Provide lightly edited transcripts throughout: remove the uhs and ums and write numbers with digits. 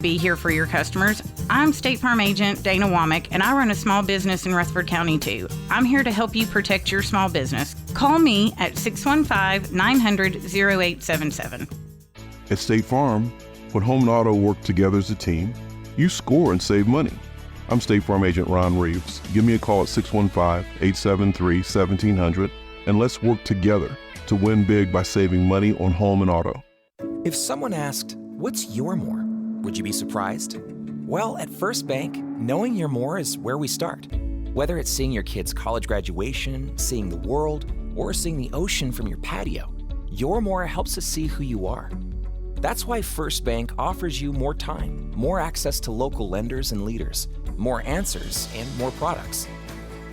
Be here for your customers. I'm State Farm Agent Dana Womack, and I run a small business in Rutherford County, too. I'm here to help you protect your small business. Call me at 615-900-0877. At State Farm, when home and auto work together as a team, you score and save money. I'm State Farm Agent Ron Reeves. Give me a call at 615-873-1700, and let's work together to win big by saving money on home and auto. If someone asked, "What's your more?" would you be surprised? Well, at First Bank, knowing your more is where we start. Whether it's seeing your kid's college graduation, seeing the world, or seeing the ocean from your patio, your more helps us see who you are. That's why First Bank offers you more time, more access to local lenders and leaders, more answers, and more products.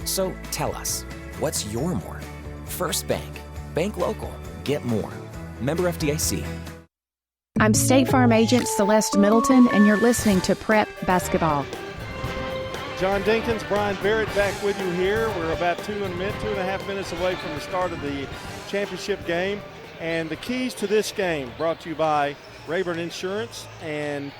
So tell us, what's your more? First Bank. Bank local. Get more. Member FDIC. I'm State Farm Agent Celeste Middleton, and you're listening to Prep Basketball. John Dinkins, Brian Barrett back with you here. We're about 2.5 minutes away from the start of the championship game. And the keys to this game brought to you by Rayburn Insurance. And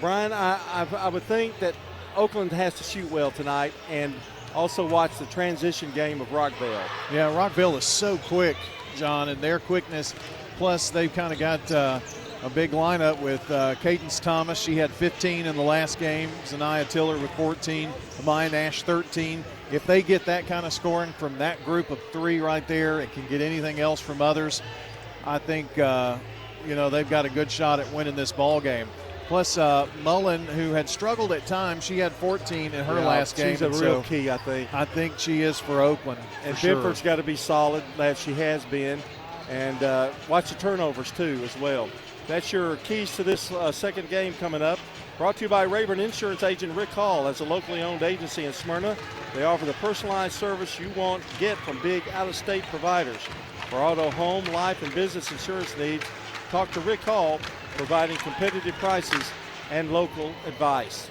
Brian, I would think that Oakland has to shoot well tonight and also watch the transition game of Rockvale. Yeah, Rockvale is so quick, John, and their quickness. Plus, they've kind of got a big lineup with Cadence Thomas. She had 15 in the last game. Zaniah Tiller with 14. Amaya Nash 13. If they get that kind of scoring from that group of three right there and can get anything else from others, I think they've got a good shot at winning this ball game. Plus, Mullen, who had struggled at times, she had 14 in her last game. She's a real key, I think. I think she is for Oakland. And Binford's got to be solid, as she has been. And watch the turnovers, too, as well. That's your keys to this second game coming up. Brought to you by Rayburn Insurance Agent Rick Hall. As a locally owned agency in Smyrna, they offer the personalized service you want to get from big out-of-state providers. For auto, home, life, and business insurance needs, talk to Rick Hall, providing competitive prices and local advice.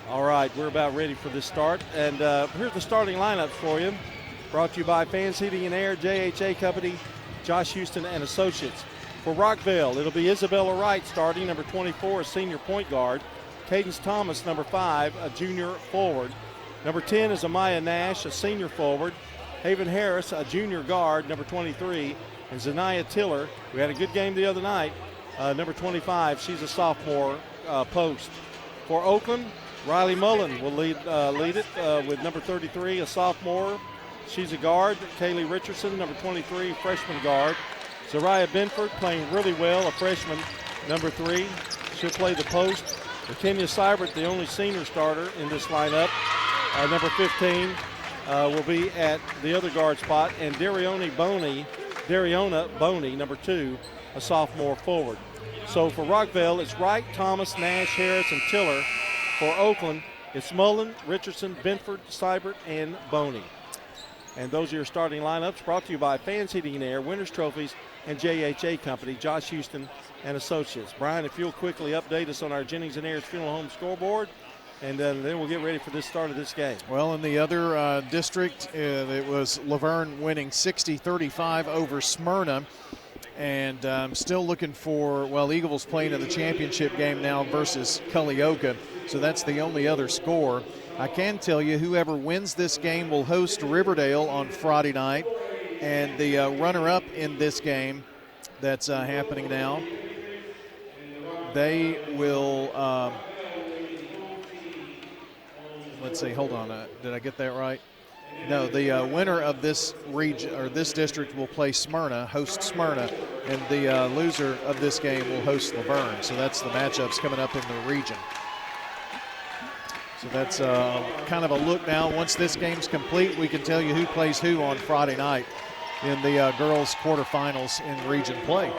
All right, we're about ready for this start. And here's the starting lineups for you. Brought to you by Fans Heating and Air, JHA Company, Josh Houston and Associates. For Rockvale, it'll be Isabella Wright starting, number 24, a senior point guard. Cadence Thomas, number 5, a junior forward. Number 10 is Amaya Nash, a senior forward. Haven Harris, a junior guard, number 23. And Zaniah Tiller, who had a good game the other night, number 25. She's a sophomore post. For Oakland, Riley Mullen will lead it with number 33, a sophomore. She's a guard. Kaylee Richardson, number 23, freshman guard. Zariah Binford playing really well, a freshman, number 3. She'll play the post. Kenya Seibert, the only senior starter in this lineup, number 15, will be at the other guard spot. And Dariona Boney, number 2, a sophomore forward. So for Rockvale, it's Wright, Thomas, Nash, Harris, and Tiller. For Oakland, it's Mullen, Richardson, Binford, Seibert, and Boney. And those are your starting lineups, brought to you by Fans Heating and Air, Winners Trophies, and JHA Company, Josh Houston and Associates. Brian, if you'll quickly update us on our Jennings and Ayers Funeral Home scoreboard, and then we'll get ready for the start of this game. Well, in the other district, it was Laverne winning 60-35 over Smyrna. And I'm still looking for, Eagleville's playing in the championship game now versus Cullioca. So that's the only other score. I can tell you whoever wins this game will host Riverdale on Friday night. And the runner-up in this game that's happening now, they will, let's see, hold on. Did I get that right? No, the winner of this region or this district will play Smyrna, host Smyrna, and the loser of this game will host Laverne. So that's the matchups coming up in the region. So that's kind of a look now. Once this game's complete, we can tell you who plays who on Friday night in the girls' quarterfinals in region play.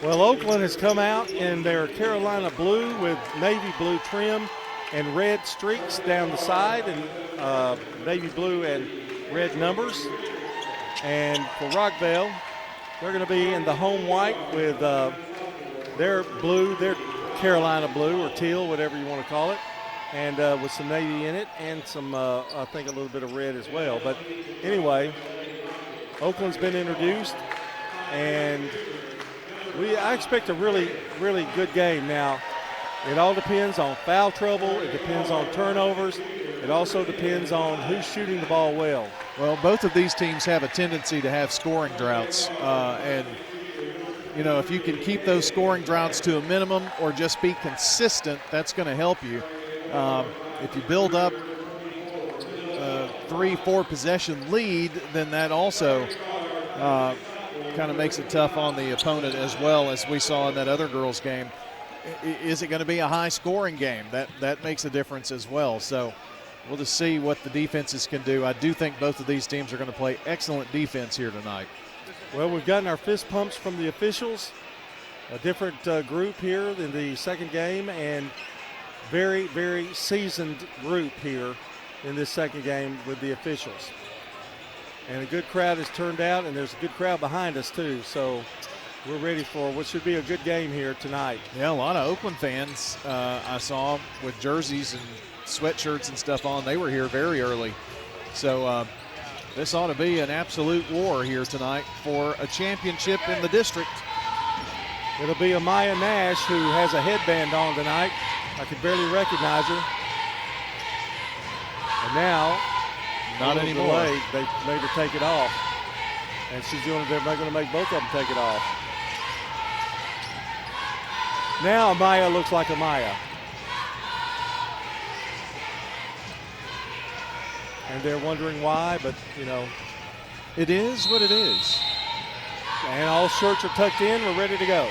Well, Oakland has come out in their Carolina blue with navy blue trim and red streaks down the side, and navy blue and red numbers. And for Rockvale, they're going to be in the home white with their blue, their Carolina blue or teal, whatever you want to call it, and with some navy in it and some, I think, a little bit of red as well. But anyway, Oakland's been introduced, and I expect a really, really good game. Now, It all depends on foul trouble. It depends on turnovers. It also depends on who's shooting the ball well. Well, both of these teams have a tendency to have scoring droughts. And, you know, if you can keep those scoring droughts to a minimum or just be consistent, that's going to help you. If you build up a 3-4 possession lead, then that also kind of makes it tough on the opponent, as well as we saw in that other girls' game. Is it going to be a high-scoring game? That makes a difference as well. So we'll just see what the defenses can do. I do think both of these teams are going to play excellent defense here tonight. Well, we've gotten our fist pumps from the officials. A different group here in the second game, and very, very seasoned group here in this second game with the officials. And a good crowd has turned out, and there's a good crowd behind us too. So we're ready for what should be a good game here tonight. Yeah, a lot of Oakland fans I saw with jerseys and sweatshirts and stuff on. They were here very early. So this ought to be an absolute war here tonight for a championship in the district. It'll be Amaya Nash, who has a headband on tonight. I could barely recognize her. And now, not anymore. They made her take it off. And they're going to make both of them take it off. Now Amaya looks like Amaya. And they're wondering why, but, you know. It is what it is. And all shirts are tucked in. We're ready to go.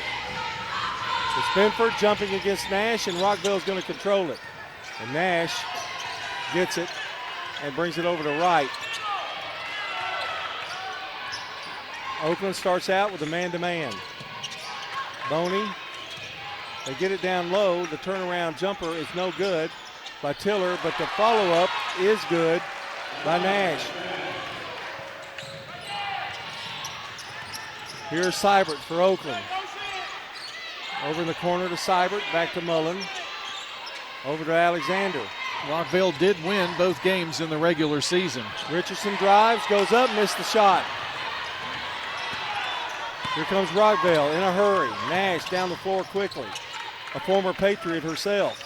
It's Benford jumping against Nash, and Rockvale's going to control it. And Nash gets it and brings it over to Wright. Oakland starts out with a man-to-man. Boney, they get it down low. The turnaround jumper is no good by Tiller, but the follow-up is good by Nash. Here's Seibert for Oakland. Over in the corner to Seibert, back to Mullen. Over to Alexander. Rockvale did win both games in the regular season. Richardson drives, goes up, missed the shot. Here comes Rockvale in a hurry. Nash down the floor quickly. A former Patriot herself.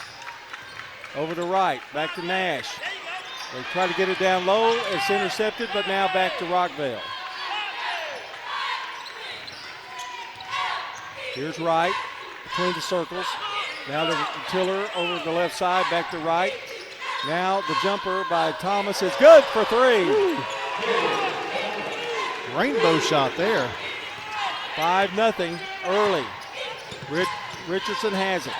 Over to Wright, back to Nash. They try to get it down low. It's intercepted, but now back to Rockvale. Here's Wright between the circles. Now the Tiller over the left side, back to Wright. Now the jumper by Thomas is good for three. Woo. Rainbow shot there. 5-0 early. Richardson has it.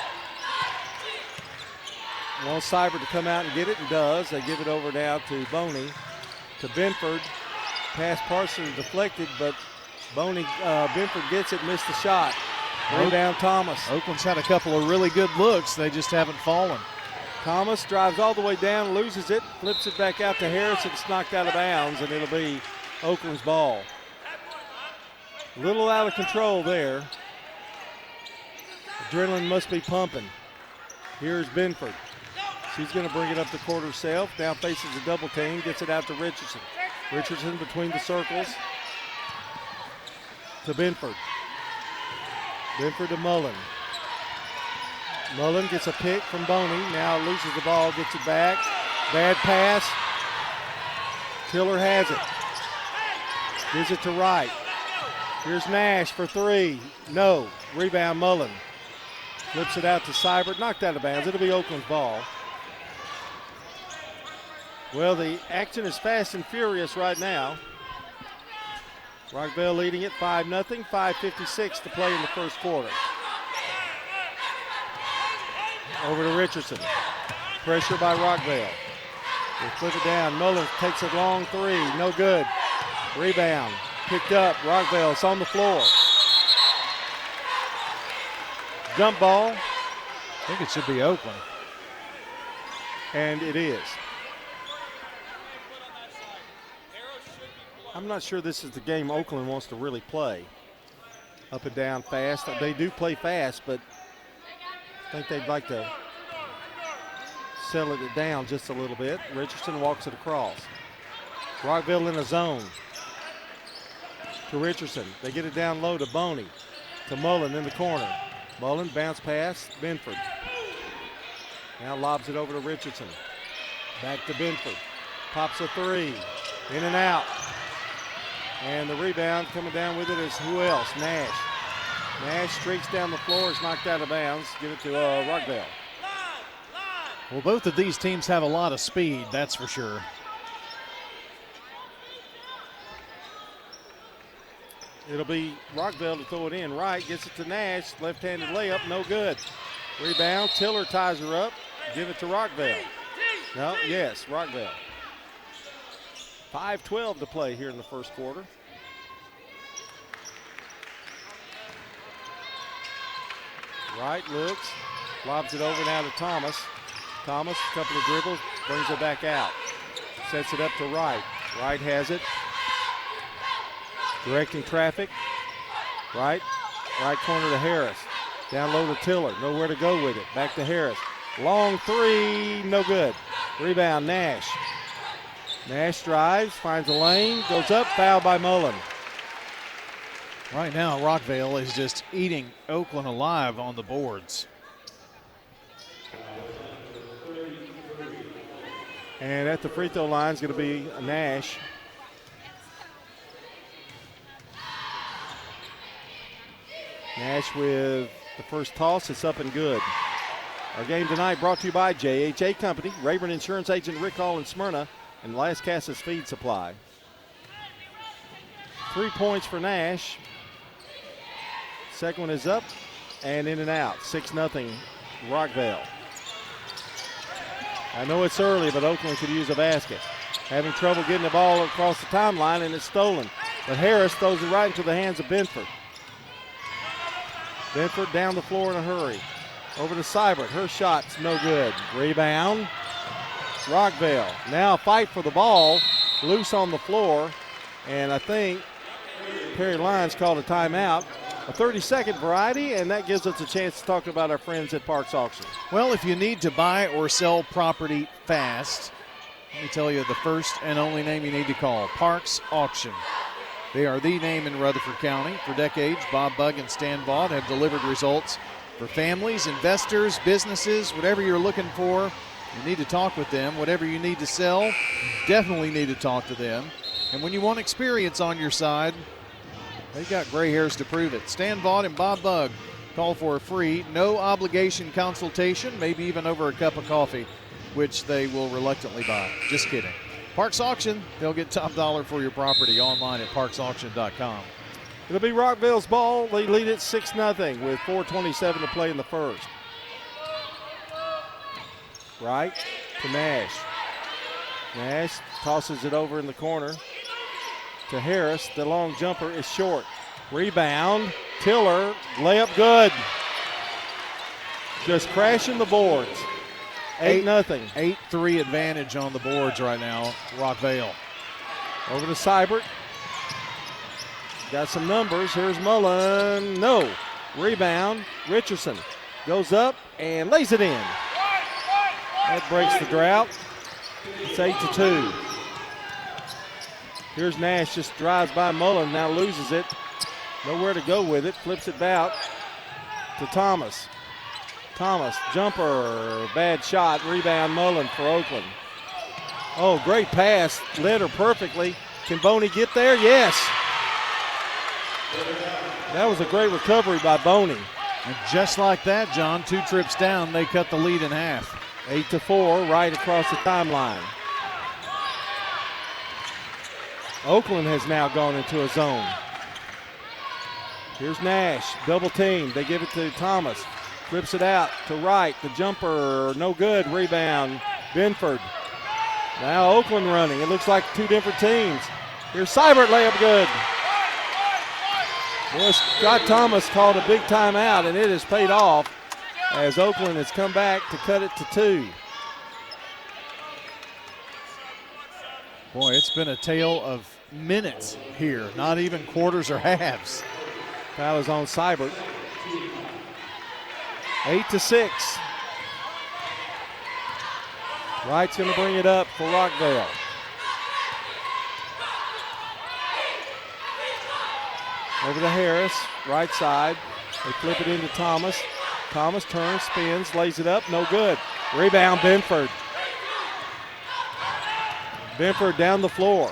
Wants Seibert to come out and get it, and does. They give it over now to Boney, to Benford. Pass partially deflected, but Benford gets it, missed the shot. Rebound Thomas. Oakland's had a couple of really good looks. They just haven't fallen. Thomas drives all the way down, loses it, flips it back out to Harris. It's knocked out of bounds, and it'll be Oakland's ball. A little out of control there. Adrenaline must be pumping. Here's Benford. She's going to bring it up the court herself. Now faces a double team, gets it out to Richardson. Richardson between the circles to Benford. Benford to Mullen. Mullen gets a pick from Boney. Now loses the ball, gets it back. Bad pass. Tiller has it. Gives it to Wright. Here's Nash for three. No. Rebound Mullen. Flips it out to Seibert. Knocked out of bounds. It'll be Oakland's ball. Well, the action is fast and furious right now. Rockvale leading it 5-0, 5:56 to play in the first quarter. Over to Richardson. Pressure by Rockvale. They flip it down. Mullen takes a long three. No good. Rebound. Picked up. Rockvale. It's on the floor. Jump ball. I think it should be Oakland. And it is. I'm not sure this is the game Oakland wants to really play. Up and down fast. They do play fast, but I think they'd like to settle it down just a little bit. Richardson walks it across. Rockvale in a zone. To Richardson. They get it down low to Boney. To Mullen in the corner. Mullen bounce pass. Benford. Now lobs it over to Richardson. Back to Benford. Pops a three. In and out. And the rebound coming down with it is who else? Nash. Nash streaks down the floor. Is knocked out of bounds. Give it to Rockvale. Well, both of these teams have a lot of speed, that's for sure. It'll be Rockvale to throw it in. Wright gets it to Nash. Left-handed layup, no good. Rebound. Tiller ties her up. Give it to Rockvale. No, yes, Rockvale. 5:12 to play here in the first quarter. Wright looks, lobs it over now to Thomas. Thomas, a couple of dribbles, brings it back out. Sets it up to Wright. Wright has it. Directing traffic. Right corner to Harris. Down low to Tiller. Nowhere to go with it. Back to Harris. Long three, no good. Rebound, Nash. Nash drives, finds a lane, goes up, foul by Mullen. Right now, Rockvale is just eating Oakland alive on the boards. And at the free throw line is going to be Nash. Nash with the first toss. It's up and good. Our game tonight brought to you by JHA Company, Rayburn Insurance Agent Rick Hall in Smyrna, and Las Casas Feed Supply. 3 points for Nash. Second one is up and in and out. 6-0 Rockvale. I know it's early, but Oakland could use a basket. Having trouble getting the ball across the timeline, and it's stolen. But Harris throws it right into the hands of Benford. Benford down the floor in a hurry. Over to Seibert. Her shot's no good. Rebound. Rockvale. Now fight for the ball. Loose on the floor. And I think Perry Lyons called a timeout. A 30-second variety, and that gives us a chance to talk about our friends at Parks Auction. Well, if you need to buy or sell property fast, let me tell you the first and only name you need to call, Parks Auction. They are the name in Rutherford County. For decades, Bob Bugg and Stan Vaught have delivered results for families, investors, businesses, whatever you're looking for. You need to talk with them. Whatever you need to sell, definitely need to talk to them. And when you want experience on your side, they've got gray hairs to prove it. Stan Vaught and Bob Bugg call for a free, no obligation consultation, maybe even over a cup of coffee, which they will reluctantly buy. Just kidding. Parks Auction, they'll get top dollar for your property online at parksauction.com. It'll be Rockvale's ball. They lead it 6-0 with 4:27 to play in the first. Right to Nash. Nash tosses it over in the corner to Harris. The long jumper is short. Rebound. Tiller. Layup good. Just crashing the boards. 8-0. 8-3 advantage on the boards right now, Rockvale. Over to Seibert. Got some numbers. Here's Mullen. No. Rebound. Richardson goes up and lays it in. That breaks the drought. It's 8-2. Here's Nash, just drives by Mullen, now loses it. Nowhere to go with it. Flips it back to Thomas. Thomas, jumper, bad shot. Rebound Mullen for Oakland. Oh, great pass. Led her perfectly. Can Boney get there? Yes. That was a great recovery by Boney. And just like that, John, 2 trips down, they cut the lead in half. 8-4, right across the timeline. Oakland has now gone into a zone. Here's Nash, double team. They give it to Thomas. Flips it out to Wright. The jumper, no good. Rebound, Benford. Now Oakland running. It looks like 2 different teams. Here's Seibert, layup good. Boy, Scott Thomas called a big timeout, and it has paid off as Oakland has come back to cut it to 2. Boy, it's been a tale of minutes here, not even quarters or halves. Foul is on Seibert. 8-6. Wright's going to bring it up for Rockvale. Over to Harris, right side. They flip it into Thomas. Thomas turns, spins, lays it up, no good. Rebound, Benford. Benford down the floor.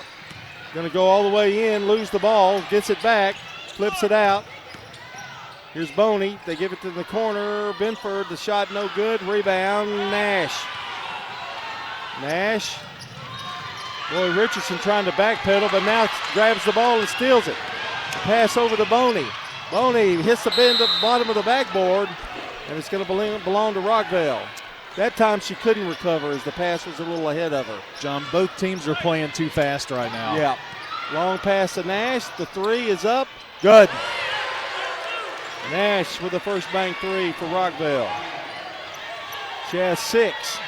Going to go all the way in, lose the ball, gets it back, flips it out. Here's Boney. They give it to the corner. Benford, the shot no good. Rebound, Nash. Nash. Boy, Richardson trying to backpedal, but now grabs the ball and steals it. Pass over to Boney. Boney hits the bottom of the backboard, and it's going to belong to Rockvale. That time she couldn't recover as the pass was a little ahead of her. John, both teams are playing too fast right now. Yeah. Long pass to Nash. The three is up. Good. Nash with the first bank three for Rockvale. She has 6.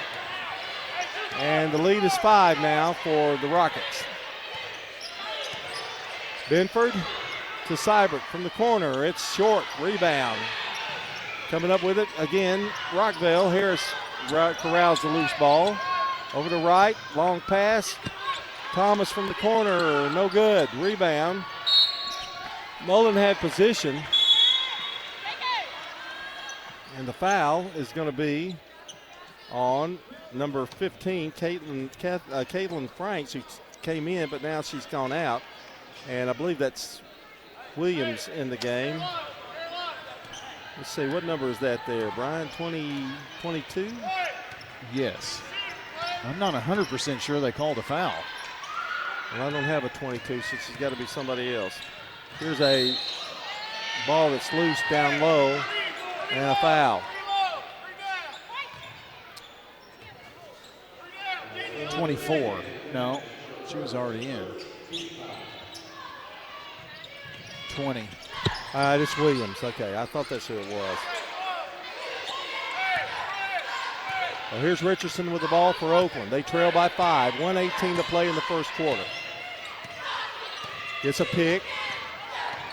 And the lead is 5 now for the Rockets. Benford to Seibert from the corner. It's short. Rebound. Coming up with it again, Rockvale. Harris corrals the loose ball. Over to right. Long pass. Thomas from the corner. No good. Rebound. Mullen had position. And the foul is going to be on number 15, Caitlin Franks, who came in, but now she's gone out. And I believe that's Williams in the game. Let's see, what number is that there, Brian? 22? Yes. I'm not 100% sure they called a foul. Well, I don't have a 22, so it's got to be somebody else. Here's a ball that's loose down low, and a foul. 24. No, she was already in. 20. It's Williams. Okay, I thought that's who it was. Well, here's Richardson with the ball for Oakland. They trail by 5. 1:18 to play in the first quarter. Gets a pick.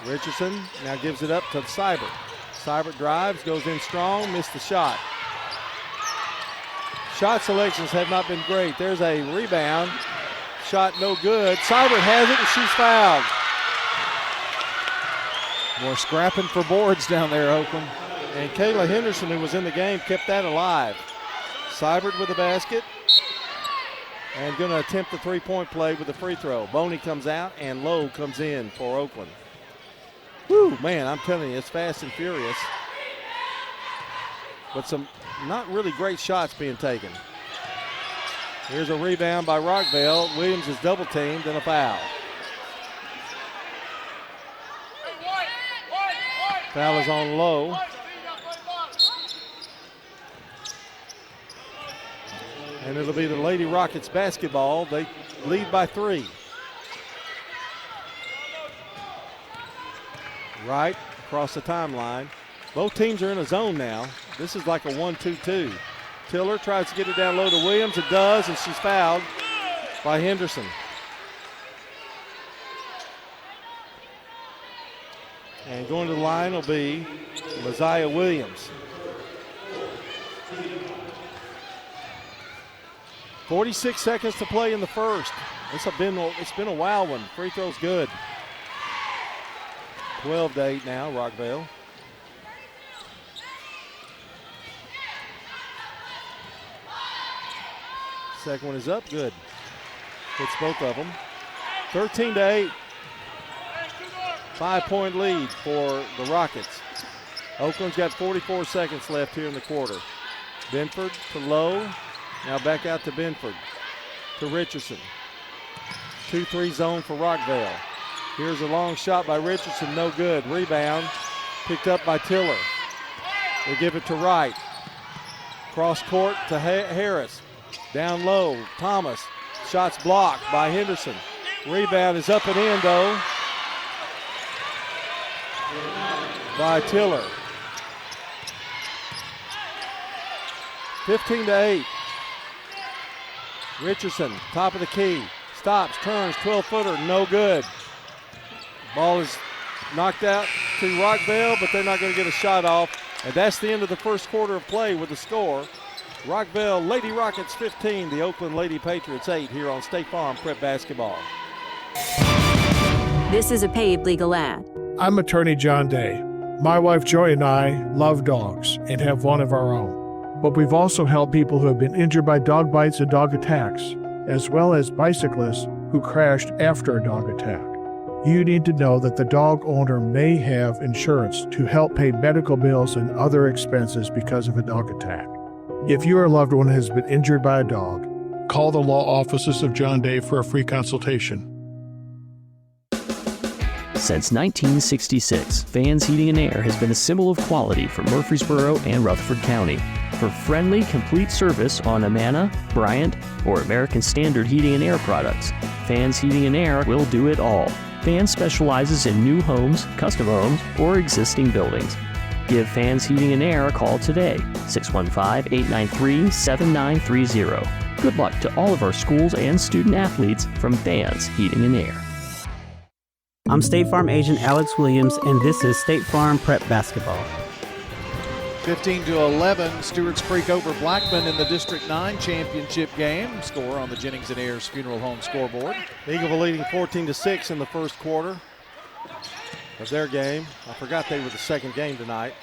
Richardson now gives it up to Seibert. Seibert drives, goes in strong, missed the shot. Shot selections have not been great. There's a rebound. Shot no good. Seibert has it, and she's fouled. More scrapping for boards down there, Oakland. And Kayla Henderson, who was in the game, kept that alive. Seibert with the basket. And going to attempt the three-point play with the free throw. Boney comes out, and Lowe comes in for Oakland. Whew, man, I'm telling you, it's fast and furious. But some not really great shots being taken. Here's a rebound by Rockvale. Williams is double-teamed and a foul. Foul is on Lowe. And it'll be the Lady Rockets basketball. They lead by 3. Right across the timeline. Both teams are in a zone now. This is like a 1-2-2. Tiller tries to get it down low to Williams. It does, and she's fouled by Henderson. And going to the line will be Messiah Williams. 46 seconds to play in the first. It's been a wild one. Free throw's good. 12-8 now, Rockvale. Second one is up, good. Hits both of them. 13-8. 5-point lead for the Rockets. Oakland's got 44 seconds left here in the quarter. Benford to Lowe. Now back out to Benford. To Richardson. 2-3 zone for Rockvale. Here's a long shot by Richardson, no good. Rebound picked up by Tiller. They give it to Wright. Cross court to Harris. Down low, Thomas. Shots blocked by Henderson. Rebound is up and in though by Tiller. 15-8. Richardson, top of the key. Stops, turns, 12-footer, no good. Ball is knocked out to Rockvale, but they're not going to get a shot off. And that's the end of the first quarter of play with the score. Rockvale Lady Rockets 15, the Oakland Lady Patriots 8 here on State Farm Prep Basketball. This is a paid legal ad. I'm attorney John Day. My wife Joy and I love dogs and have one of our own. But we've also helped people who have been injured by dog bites and dog attacks, as well as bicyclists who crashed after a dog attack. You need to know that the dog owner may have insurance to help pay medical bills and other expenses because of a dog attack. If your loved one has been injured by a dog, call the law offices of John Day for a free consultation. Since 1966, Fans Heating and Air has been a symbol of quality for Murfreesboro and Rutherford County. For friendly, complete service on Amana, Bryant, or American Standard Heating and Air products, Fans Heating and Air will do it all. Fans specializes in new homes, custom homes, or existing buildings. Give Fans Heating and Air a call today, 615-893-7930. Good luck to all of our schools and student athletes from Fans Heating and Air. I'm State Farm Agent Alex Williams, and this is State Farm Prep Basketball. 15-11, Stewart's Creek over Blackman in the District 9 championship game. Score on the Jennings and Ayers Funeral Home scoreboard. Eagleville leading 14-6 in the first quarter of their game. I forgot they were the second game tonight.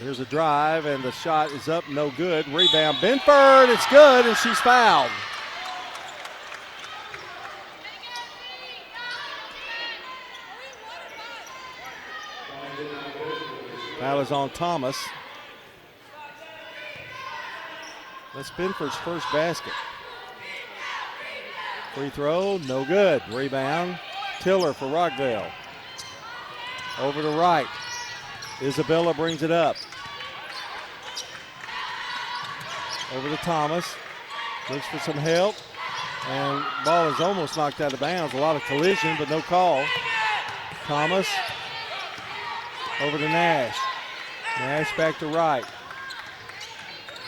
Here's a drive, and the shot is up, no good. Rebound, Benford, it's good, and she's fouled. Foul is on Thomas. That's Benford's first basket. Free throw, no good. Rebound, Tiller for Rockvale. Over to right. Isabella brings it up. Over to Thomas. Looks for some help. And ball is almost knocked out of bounds. A lot of collision, but no call. Thomas. Over to Nash. Nash back to right.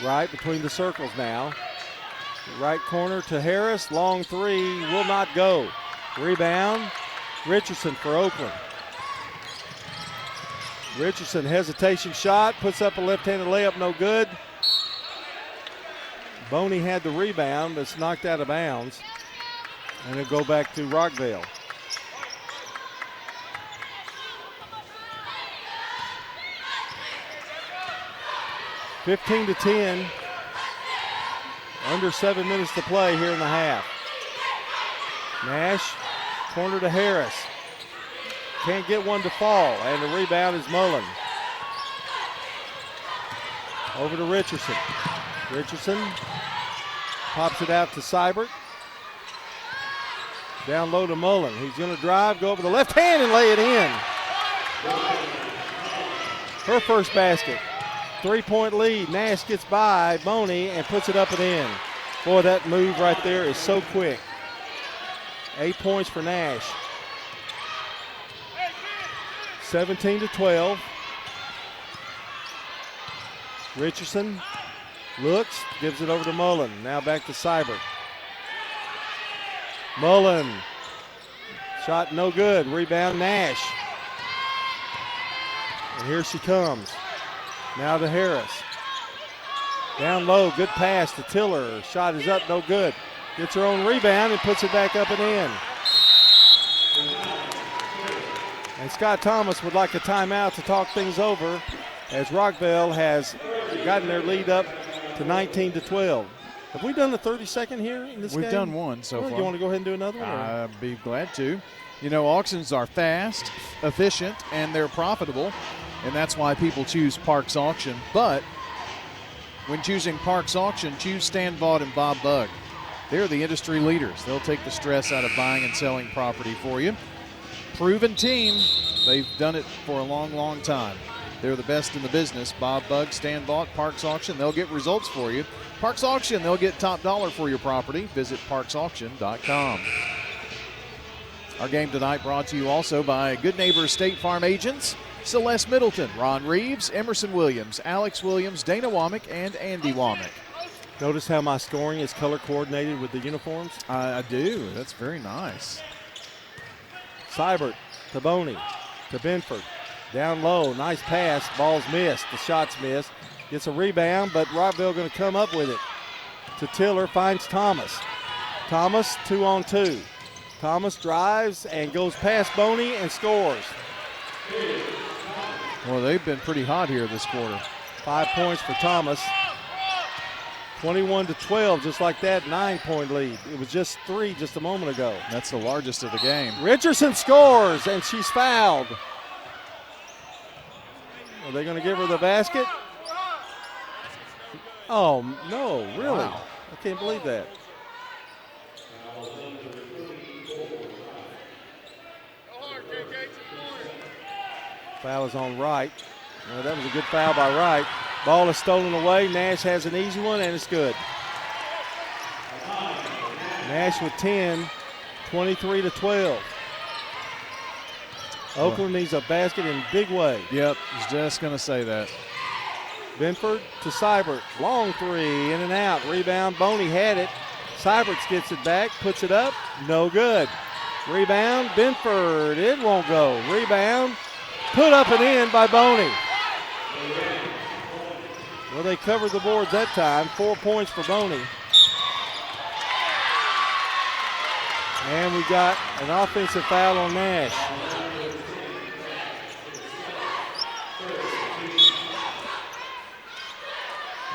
Right between the circles now. Right corner to Harris. Long three will not go. Rebound. Richardson for Oakland. Richardson, hesitation shot. Puts up a left-handed layup, no good. Boney had the rebound, but it's knocked out of bounds. And it'll go back to Rockvale. (15-10). Under 7 minutes to play here in the half. Nash, corner to Harris. Can't get one to fall, and the rebound is Mullen. Over to Richardson. Richardson pops it out to Seibert. Down low to Mullen. He's going to drive, go over the left hand, and lay it in. Her first basket. 3-point lead. Nash gets by Boney and puts it up and in. Boy, that move right there is so quick. 8 points for Nash. 17-12. Richardson looks, gives it over to Mullen. Now back to Seibert. Mullen. Shot no good. Rebound Nash. And here she comes. Now to Harris. Down low, good pass to Tiller. Shot is up, no good. Gets her own rebound and puts it back up and in. And Scott Thomas would like a timeout to talk things over as Rockvale has gotten their lead up to 19-12. Have we done the 30-second here in this game? We've done one so far. You want to go ahead and do another one? I'd be glad to. You know, auctions are fast, efficient, and they're profitable. And that's why people choose Parks Auction. But when choosing Parks Auction, choose Stan Vaught and Bob Bugg. They're the industry leaders. They'll take the stress out of buying and selling property for you. Proven team. They've done it for a long, long time. They're the best in the business. Bob Bugg, Stan Vaught, Parks Auction. They'll get results for you. Parks Auction, they'll get top dollar for your property. Visit parksauction.com. Our game tonight brought to you also by Good Neighbor State Farm Agents. Celeste Middleton, Ron Reeves, Emerson Williams, Alex Williams, Dana Womack, and Andy Womack. Notice how my scoring is color coordinated with the uniforms? I do. That's very nice. Seibert to Boney to Benford. Down low, nice pass. Ball's missed. The shot's missed. Gets a rebound, but Rockvale going to come up with it. To Tiller, finds Thomas. Thomas, 2-on-2. Thomas drives and goes past Boney and scores. Well, they've been pretty hot here this quarter. 5 points for Thomas. 21-12, just like that, 9-point lead. It was just 3 just a moment ago. That's the largest of the game. Richardson scores, and she's fouled. Are they going to give her the basket? Oh, no, really? Wow. I can't believe that. Foul is on Wright. Well, that was a good foul by Wright. Ball is stolen away. Nash has an easy one, and it's good. Nash with 10, 23-12. Oakland needs a basket in a big way. Yep, I was just going to say that. Benford to Seibert. Long three, in and out. Rebound, Boney had it. Seibert gets it back, puts it up. No good. Rebound, Benford. It won't go. Rebound, put up and in by Boney. Well, they covered the boards that time. 4 points for Boney. And we got an offensive foul on Nash.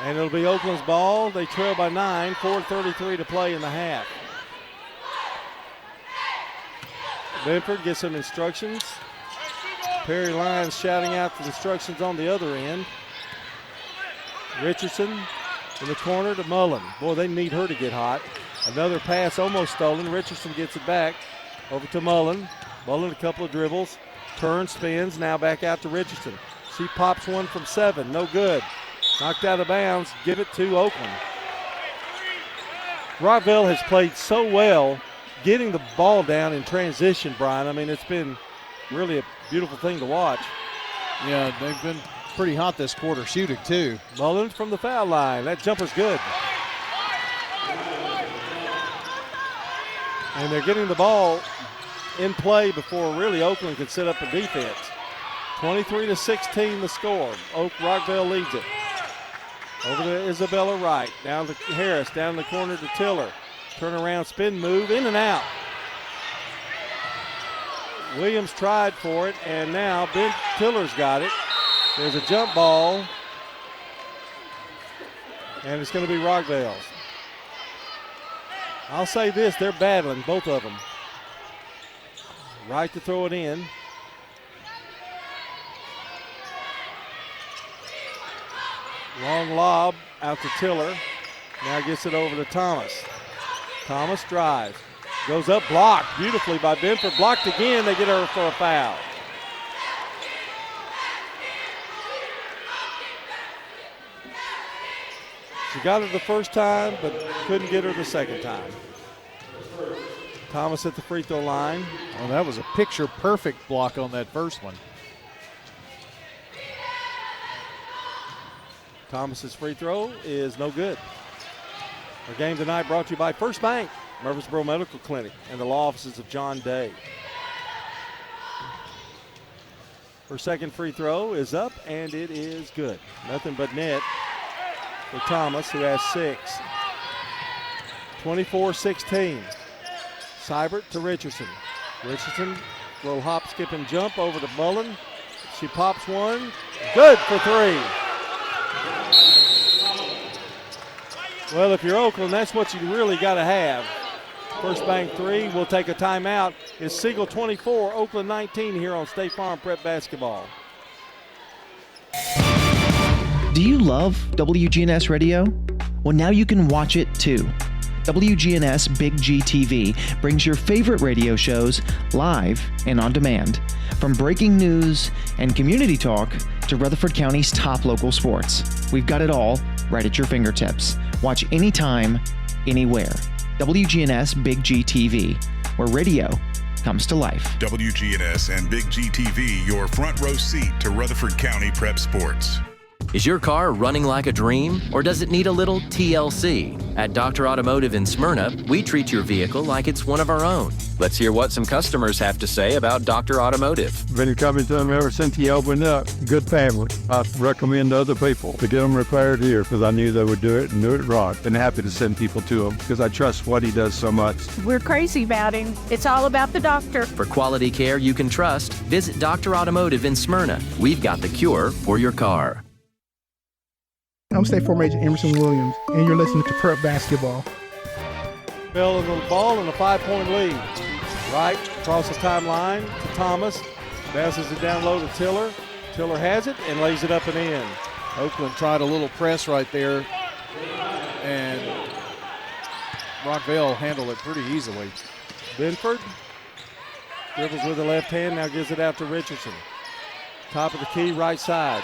And it'll be Oakland's ball. They trail by 9, 4:33 to play in the half. Benford gets some instructions. Perry Lyons shouting out the instructions on the other end. Richardson in the corner to Mullen. Boy, they need her to get hot. Another pass almost stolen. Richardson gets it back over to Mullen. Mullen a couple of dribbles. Turns, spins, now back out to Richardson. She pops one from 7, no good. Knocked out of bounds, give it to Oakland. Rockvale has played so well getting the ball down in transition, Brian. I mean, it's been really a beautiful thing to watch. Yeah, they've been pretty hot this quarter shooting too. Mullen from the foul line. That jumper's good. And they're getting the ball in play before really Oakland can set up a defense. 23-16 the score. Rockvale leads it. Over to Isabella Wright. Down to Harris. Down the corner to Tiller. Turn around, spin move, in and out. Williams tried for it, and now Ben Tiller's got it. There's a jump ball, and it's going to be Rockvale's. I'll say this, they're battling, both of them. Wright to throw it in. Long lob out to Tiller. Now gets it over to Thomas. Thomas drives. Goes up, blocked beautifully by Benford. Blocked again, they get her for a foul. She got it the first time, but couldn't get her the second time. Thomas at the free throw line. Well, that was a picture-perfect block on that first one. Thomas's free throw is no good. Our game tonight brought to you by First Bank, Murfreesboro Medical Clinic, and the law offices of John Day. Her second free throw is up, and it is good. Nothing but net for Thomas, who has 6. 24-16. Seibert to Richardson. Richardson, little hop, skip, and jump over to Mullen. She pops one. Good for 3. Well, if you're Oakland, that's what you really got to have. First Bank 3. We'll take a timeout. It's Siegel 24, Oakland 19 here on State Farm Prep Basketball. Do you love WGNS Radio? Well, now you can watch it too. WGNS Big G TV brings your favorite radio shows live and on demand. From breaking news and community talk to Rutherford County's top local sports. We've got it all right at your fingertips. Watch anytime, anywhere. WGNS Big G TV, where radio comes to life. WGNS and Big G TV, your front row seat to Rutherford County prep sports. Is your car running like a dream, or does it need a little TLC? At Dr. Automotive in Smyrna, we treat your vehicle like it's one of our own. Let's hear what some customers have to say about Dr. Automotive. Been coming to them ever since he opened up. Good family. I recommend other people to get them repaired here because I knew they would do it and do it right. Been happy to send people to him because I trust what he does so much. We're crazy about him. It's all about the doctor. For quality care you can trust, visit Dr. Automotive in Smyrna. We've got the cure for your car. I'm State Farm Agent Emerson Williams, and you're listening to Prep Basketball. Bell in the ball and a 5-point lead. Right across the timeline to Thomas. Passes it down low to Tiller. Tiller has it and lays it up and in. Oakland tried a little press right there, and Rockvale handled it pretty easily. Benford dribbles with the left hand, now gives it out to Richardson. Top of the key, right side.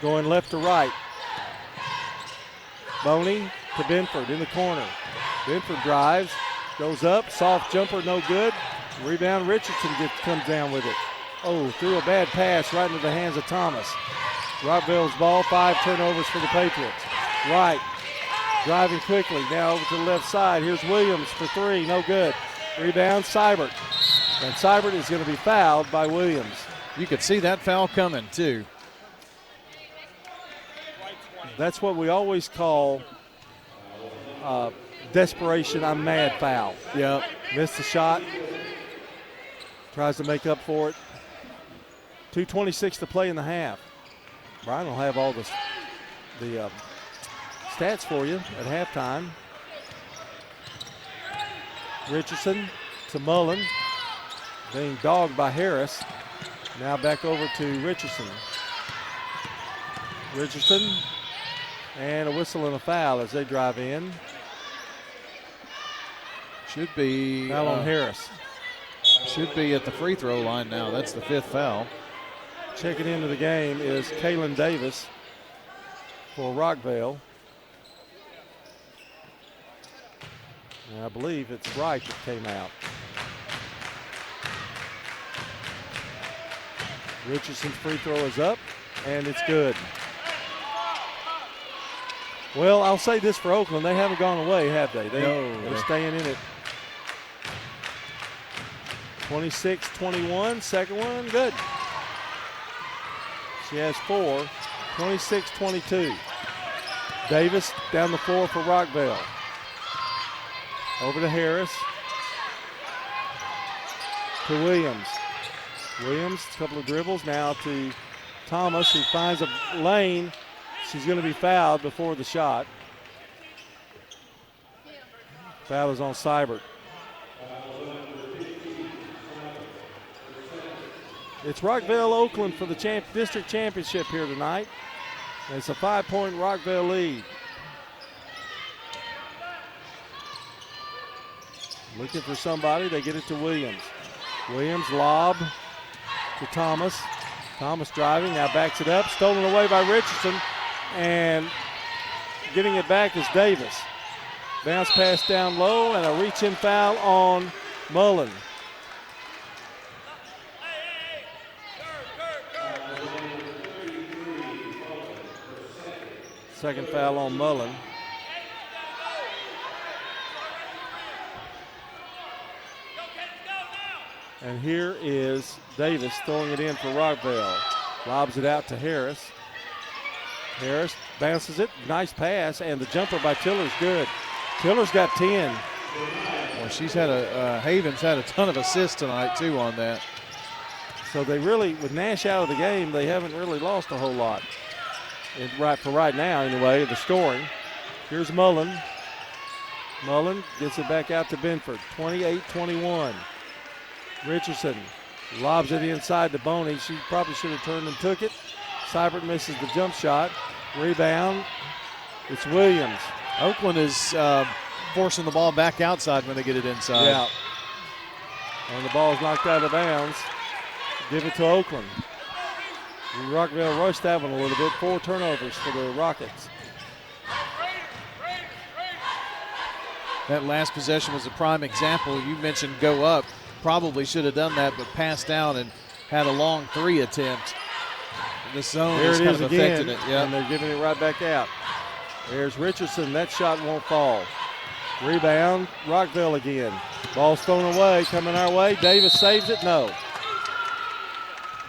Going left to right. Boney to Benford in the corner. Benford drives, goes up, soft jumper, no good. Rebound, Richardson comes down with it. Oh, threw a bad pass right into the hands of Thomas. Rockvale's ball, 5 turnovers for the Patriots. Right, driving quickly, now over to the left side. Here's Williams for 3, no good. Rebound, Seibert. And Seibert is going to be fouled by Williams. You could see that foul coming, too. That's what we always call desperation, I'm mad foul. Yep. Missed the shot. Tries to make up for it. 2:26 to play in the half. Brian will have all the stats for you at halftime. Richardson to Mullen. Being dogged by Harris. Now back over to Richardson. Richardson. And a whistle and a foul as they drive in. Should be. Foul on Harris. Should be at the free throw line now. That's the 5th foul. Checking into the game is Kalen Davis for Rockvale. And I believe it's Wright that came out. Richardson's free throw is up, and it's good. Well, I'll say this for Oakland. They haven't gone away, have they? They're staying in it. 26-21, second one, good. She has 4, 26-22. Davis down the floor for Rockvale. Over to Harris. To Williams. Williams, a couple of dribbles now to Thomas, who finds a lane. She's going to be fouled before the shot. Foul is on Seibert. It's Rockvale Oakland for the district championship here tonight. And it's a 5-point Rockvale lead. Looking for somebody, they get it to Williams. Williams lob to Thomas. Thomas driving, now backs it up, stolen away by Richardson. And getting it back is Davis. Bounce pass down low and a reach-in foul on Mullen. Second foul on Mullen. And here is Davis throwing it in for Rockvale. Lobs it out to Harris. Harris bounces it, nice pass, and the jumper by Tiller's good. Tiller's got 10. Well, she's had Haven's had a ton of assists tonight too on that. So they really, with Nash out of the game, they haven't really lost a whole lot. For right now, anyway, the scoring. Here's Mullen. Mullen gets it back out to Benford. 28-21. Richardson lobs it inside to Boney. She probably should have turned and took it. Seibert misses the jump shot. Rebound. It's Williams. Oakland is forcing the ball back outside when they get it inside. Yeah. And the ball is knocked out of bounds. Give it to Oakland. Rockvale rushed that one a little bit. 4 turnovers for the Rockets. That last possession was a prime example. You mentioned go up. Probably should have done that, but passed down and had a long 3 attempt. The zone there is it kind is of again, affecting it. Yeah. and they're giving it right back out. There's Richardson. That shot won't fall. Rebound, Rockvale again. Ball's thrown away, coming our way. Davis saves it. No.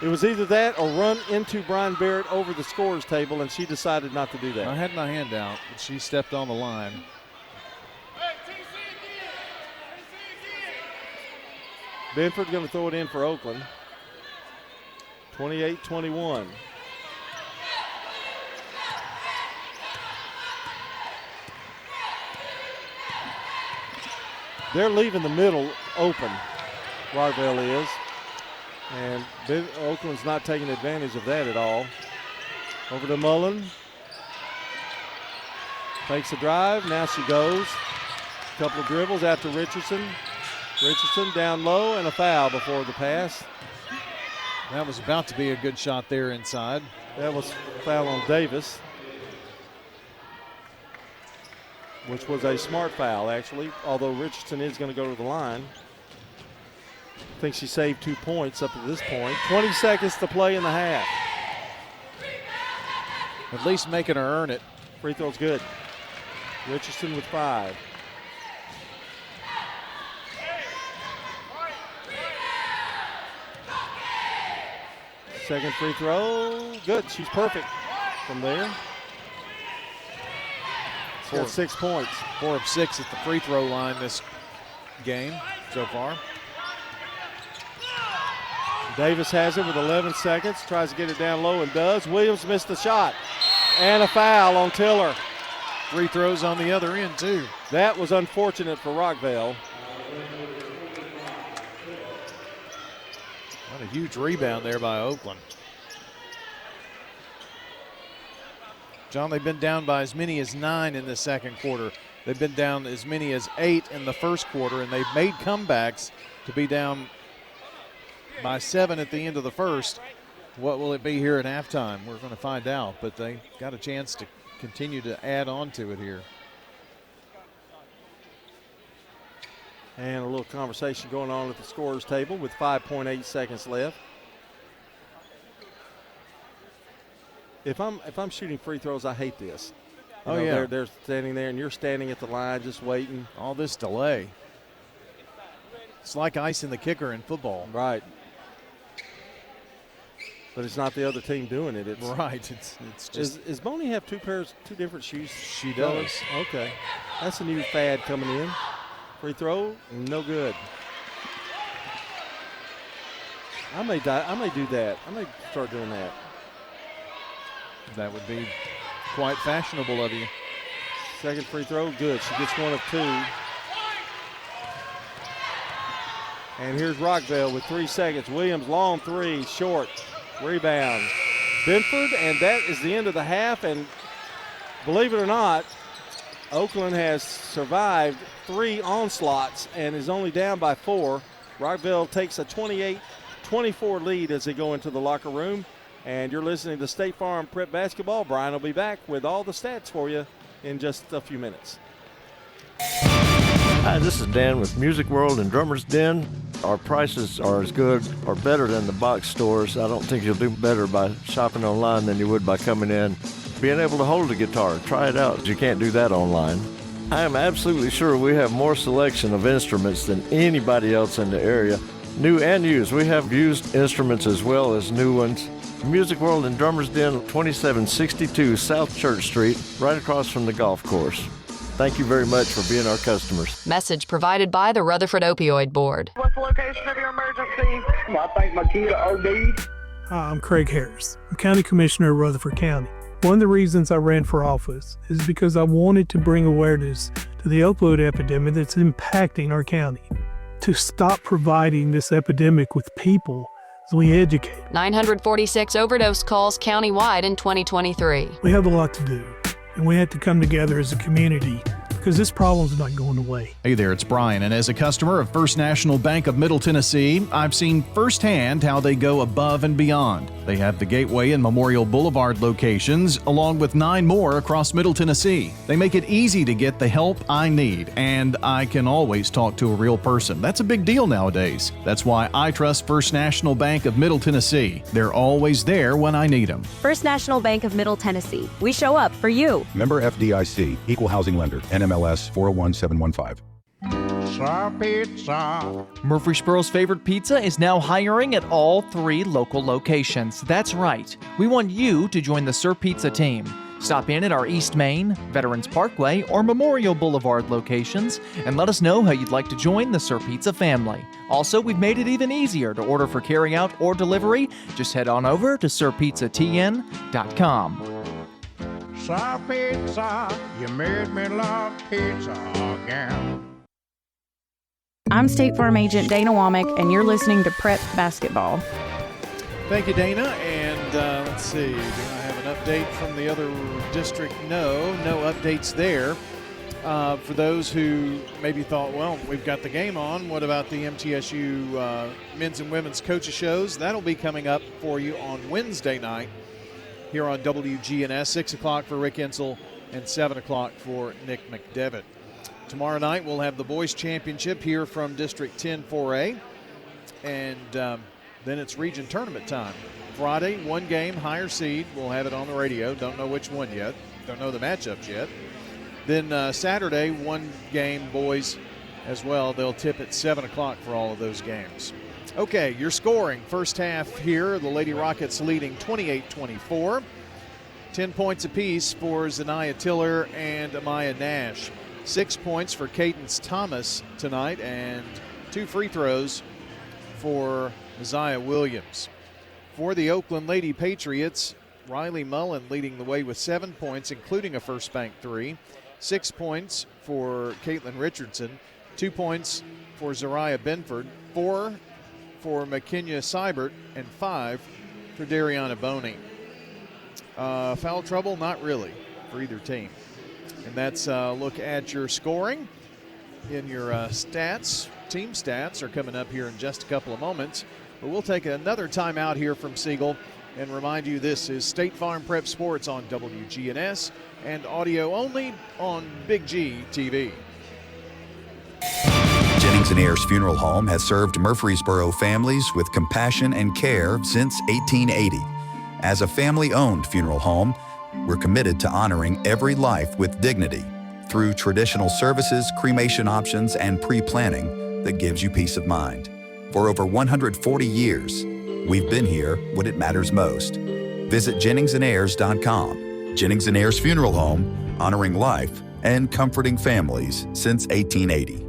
It was either that or run into Brian Barrett over the scorer's table, and she decided not to do that. I had my hand out, but she stepped on the line. Benford going to throw it in for Oakland. 28-21. They're leaving the middle open, Rockvale is. And Oakland's not taking advantage of that at all. Over to Mullen. Takes a drive. Now she goes. A couple of dribbles after Richardson. Richardson down low and a foul before the pass. That was about to be a good shot there inside. That was foul on Davis, which was a smart foul, actually, although Richardson is going to go to the line. I think she saved 2 points up to this point. 20 seconds to play in the half. At least making her earn it. Free throw's good. Richardson with 5. Second free throw, good. She's perfect from there. She's got 6 points. 4 of 6 at the free throw line this game so far. Davis has it with 11 seconds, tries to get it down low and does. Williams missed the shot. And a foul on Tiller. Free throws on the other end, too. That was unfortunate for Rockvale. What a huge rebound there by Oakland. John, they've been down by as many as 9 in the second quarter. They've been down as many as 8 in the first quarter, and they've made comebacks to be down by 7 at the end of the first. What will it be here at halftime? We're going to find out, but they got a chance to continue to add on to it here. And a little conversation going on at the scorer's table with 5.8 seconds left. If I'm shooting free throws, I hate this. You know, yeah. They're standing there, and you're standing at the line just waiting. All this delay. It's like icing the kicker in football. Right. But it's not the other team doing it. It's right. It's just. Is Boney have two different shoes? She does. Okay. That's a new fad coming in. Free throw, no good. I may do that. I may start doing that. That would be quite fashionable of you. Second free throw, good. She gets 1 of 2. And here's Rockvale with 3 seconds. Williams, long 3, short. Rebound. Benford, and that is the end of the half. And believe it or not, Oakland has survived 3 onslaughts and is only down by 4. Rockvale takes a 28-24 lead as they go into the locker room. And you're listening to State Farm Prep Basketball. Brian will be back with all the stats for you in just a few minutes. Hi, this is Dan with Music World and Drummers Den. Our prices are as good or better than the box stores. I don't think you'll do better by shopping online than you would by coming in. Being able to hold a guitar, try it out. You can't do that online. I am absolutely sure we have more selection of instruments than anybody else in the area. New and used. We have used instruments as well as new ones. Music World and Drummers Den, 2762 South Church Street, right across from the golf course. Thank you very much for being our customers. Message provided by the Rutherford Opioid Board. What's the location of your emergency? I think my kid OD'd. Hi, I'm Craig Harris. I'm County Commissioner of Rutherford County. One of the reasons I ran for office is because I wanted to bring awareness to the opioid epidemic that's impacting our county. To stop providing this epidemic with people as we educate. 946 overdose calls countywide in 2023. We have a lot to do, and we have to come together as a community to because this problem's not going away. Hey there, it's Brian, and as a customer of First National Bank of Middle Tennessee, I've seen firsthand how they go above and beyond. They have the Gateway and Memorial Boulevard locations, along with 9 more across Middle Tennessee. They make it easy to get the help I need, and I can always talk to a real person. That's a big deal nowadays. That's why I trust First National Bank of Middle Tennessee. They're always there when I need them. First National Bank of Middle Tennessee. We show up for you. Member FDIC, Equal Housing Lender, NMLS 401715. Sir Pizza. Murfreesboro's favorite pizza is now hiring at all 3 local locations. That's right. We want you to join the Sir Pizza team. Stop in at our East Main, Veterans Parkway, or Memorial Boulevard locations and let us know how you'd like to join the Sir Pizza family. Also, we've made it even easier to order for carryout or delivery. Just head on over to sirpizzatn.com. Sir Pizza, you made me love pizza again. I'm State Farm Agent Dana Womack, and you're listening to Prep Basketball. Thank you, Dana. And let's see, do I have an update from the other district? No updates there. For those who maybe thought, well, we've got the game on, what about the MTSU men's and women's coaches shows? That'll be coming up for you on Wednesday night here on WGNS, 6 o'clock for Rick Insel and 7 o'clock for Nick McDevitt. Tomorrow night we'll have the boys championship here from District 10 4A, and then it's region tournament time. Friday, 1 game, higher seed. We'll have it on the radio. Don't know which one yet. Don't know the matchups yet. Then Saturday, 1 game, boys as well. They'll tip at 7 o'clock for all of those games. Okay, your scoring. First half here, the Lady Rockets leading 28-24. 10 points apiece for Zanaya Tiller and Amaya Nash. 6 points for Cadence Thomas tonight, and 2 free throws for Isaiah Williams. For the Oakland Lady Patriots, Riley Mullen leading the way with 7 points, including a first bank 3. 6 points for Caitlin Richardson. 2 points for Zariah Benford. 4 for McKenya Seibert, and 5 for Dariana Boney. Foul trouble? Not really for either team. And that's a look at your scoring. In your stats, team stats are coming up here in just a couple of moments. But we'll take another timeout here from Siegel and remind you this is State Farm Prep Sports on WGNS and audio only on Big G TV. Jennings & Ayers Funeral Home has served Murfreesboro families with compassion and care since 1880. As a family-owned funeral home, we're committed to honoring every life with dignity through traditional services, cremation options, and pre-planning that gives you peace of mind. For over 140 years, we've been here when it matters most. Visit JenningsandAyers.com. Jennings & Ayers Funeral Home, honoring life and comforting families since 1880.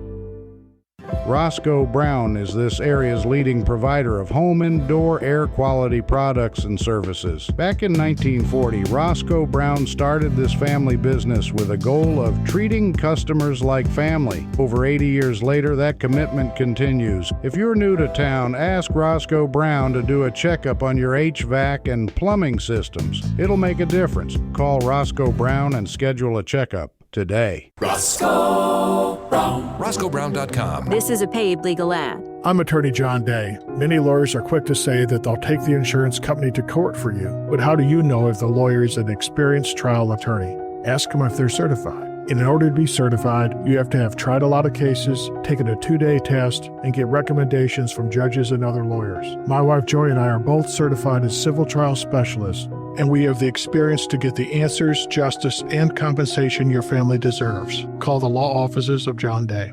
Roscoe Brown is this area's leading provider of home indoor air quality products and services. Back in 1940, Roscoe Brown started this family business with a goal of treating customers like family. Over 80 years later, that commitment continues. If you're new to town, ask Roscoe Brown to do a checkup on your HVAC and plumbing systems. It'll make a difference. Call Roscoe Brown and schedule a checkup today. Roscoe Brown. RoscoeBrown.com. This is a paid legal ad. I'm Attorney John Day. Many lawyers are quick to say that they'll take the insurance company to court for you. But how do you know if the lawyer is an experienced trial attorney? Ask them if they're certified. And in order to be certified, you have to have tried a lot of cases, taken a 2-day test, and get recommendations from judges and other lawyers. My wife Joy and I are both certified as civil trial specialists, and we have the experience to get the answers, justice, and compensation your family deserves. Call the law offices of John Day.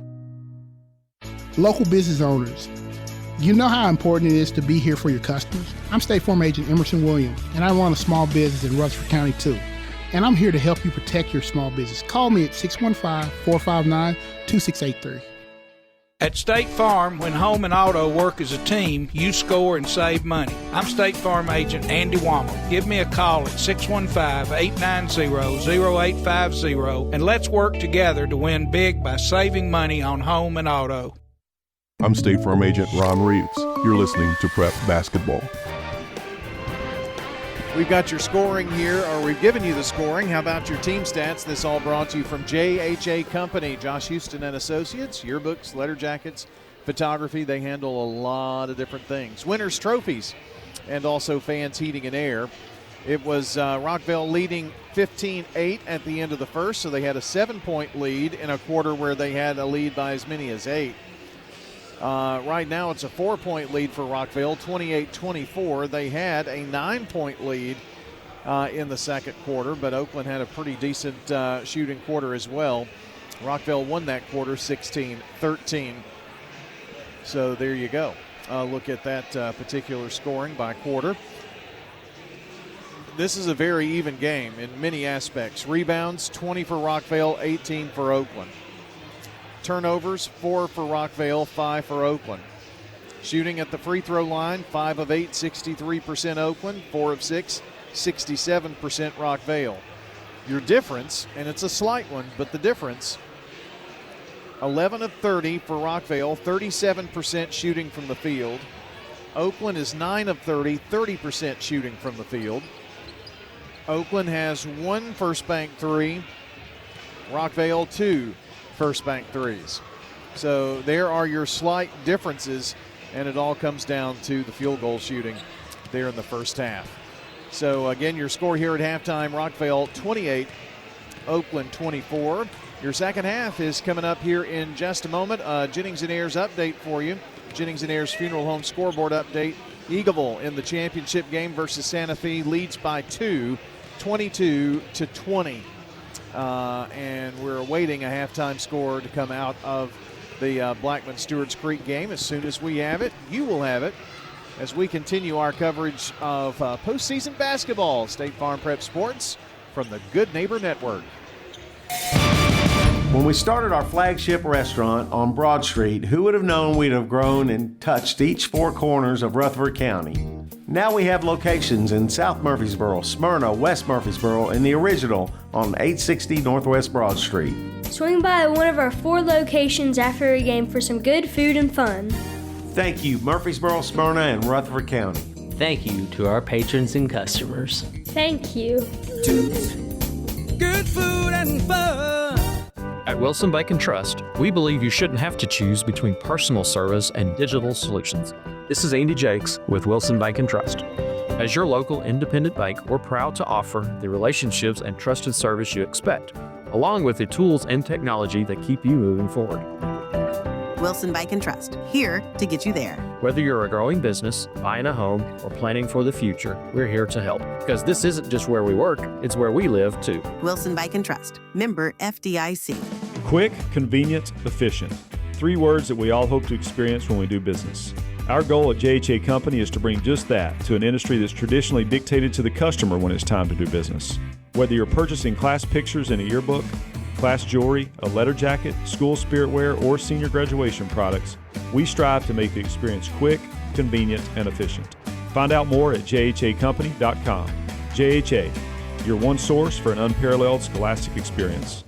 Local business owners, you know how important it is to be here for your customers. I'm State Farm Agent Emerson Williams, and I run a small business in Rutherford County too. And I'm here to help you protect your small business. Call me at 615-459-2683. At State Farm, when home and auto work as a team, you score and save money. I'm State Farm Agent Andy Womack. Give me a call at 615-890-0850, and let's work together to win big by saving money on home and auto. I'm State Farm Agent Ron Reeves. You're listening to Prep Basketball. We've got your scoring here, or we've given you the scoring. How about your team stats? This all brought to you from JHA Company, Josh Houston and Associates, yearbooks, letter jackets, photography. They handle a lot of different things. Winners' trophies, and also Fans Heating and Air. It was Rockvale leading 15-8 at the end of the first, so they had a 7-point lead in a quarter where they had a lead by as many as 8. Right now it's a 4-point lead for Rockvale, 28-24. They had a 9-point lead in the second quarter, but Oakland had a pretty decent shooting quarter as well. Rockvale won that quarter 16-13. So there you go. Look at that particular scoring by quarter. This is a very even game in many aspects. Rebounds, 20 for Rockvale, 18 for Oakland. Turnovers, 4 for Rockvale, 5 for Oakland. Shooting at the free throw line, 5 of 8, 63% Oakland, 4 of 6, 67% Rockvale. Your difference, and it's a slight one, but the difference, 11 of 30 for Rockvale, 37% shooting from the field. Oakland is 9 of 30, 30% shooting from the field. Oakland has 1 first bank 3, Rockvale 2 first bank 3s. So there are your slight differences, and it all comes down to the field goal shooting there in the first half. So again, your score here at halftime, Rockvale 28, Oakland 24. Your second half is coming up here in just a moment. Jennings & Ayers update for you. Jennings & Ayers Funeral Home scoreboard update. Eagleville in the championship game versus Santa Fe leads by 2, 22-20. And we're awaiting a halftime score to come out of the Blackman-Stewart's Creek game. As soon as we have it, you will have it as we continue our coverage of postseason basketball. State Farm Prep Sports from the Good Neighbor Network. When we started our flagship restaurant on Broad Street, who would have known we'd have grown and touched each 4 corners of Rutherford County? Now we have locations in South Murfreesboro, Smyrna, West Murfreesboro, and the original on 860 Northwest Broad Street. Swing by one of our 4 locations after a game for some good food and fun. Thank you, Murfreesboro, Smyrna, and Rutherford County. Thank you to our patrons and customers. Thank you. Good food and fun. At Wilson Bank and Trust, we believe you shouldn't have to choose between personal service and digital solutions. This is Andy Jakes with Wilson Bank and Trust. As your local independent bank, we're proud to offer the relationships and trusted service you expect, along with the tools and technology that keep you moving forward. Wilson Bank and Trust, here to get you there. Whether you're a growing business, buying a home, or planning for the future, we're here to help. Because this isn't just where we work, it's where we live too. Wilson Bank and Trust, member FDIC. Quick, convenient, efficient. 3 words that we all hope to experience when we do business. Our goal at JHA Company is to bring just that to an industry that's traditionally dictated to the customer when it's time to do business. Whether you're purchasing class pictures in a yearbook, class jewelry, a letter jacket, school spirit wear, or senior graduation products, we strive to make the experience quick, convenient, and efficient. Find out more at jhacompany.com. JHA, your one source for an unparalleled scholastic experience.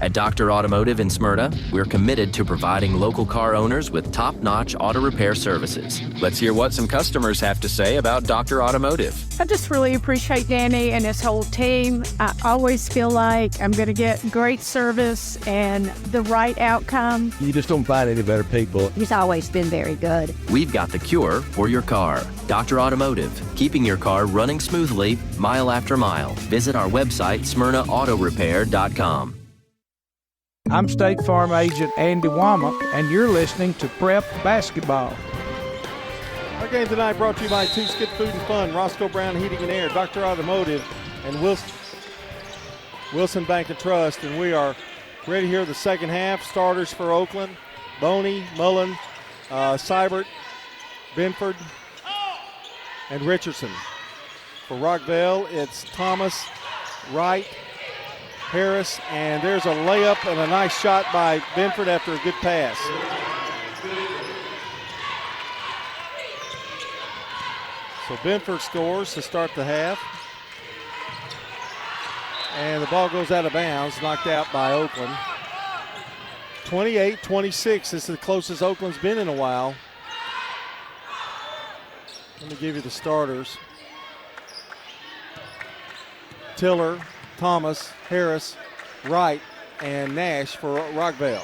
At Dr. Automotive in Smyrna, we're committed to providing local car owners with top-notch auto repair services. Let's hear what some customers have to say about Dr. Automotive. I just really appreciate Danny and his whole team. I always feel like I'm going to get great service and the right outcome. You just don't find any better people. He's always been very good. We've got the cure for your car. Dr. Automotive, keeping your car running smoothly, mile after mile. Visit our website, smyrnaautorepair.com. I'm State Farm Agent Andy Womack, and you're listening to Prep Basketball. Our game tonight brought to you by Two Skip Food and Fun, Roscoe Brown Heating and Air, Dr. Automotive, and Wilson Bank and Trust. And we are ready here the second half. Starters for Oakland: Boney, Mullen, Seibert, Benford, and Richardson. For Rockvale, it's Thomas, Wright, Harris, and there's a layup and a nice shot by Benford after a good pass. So Benford scores to start the half. And the ball goes out of bounds, knocked out by Oakland. 28-26, this is the closest Oakland's been in a while. Let me give you the starters. Tiller, Thomas, Harris, Wright, and Nash for Rockvale.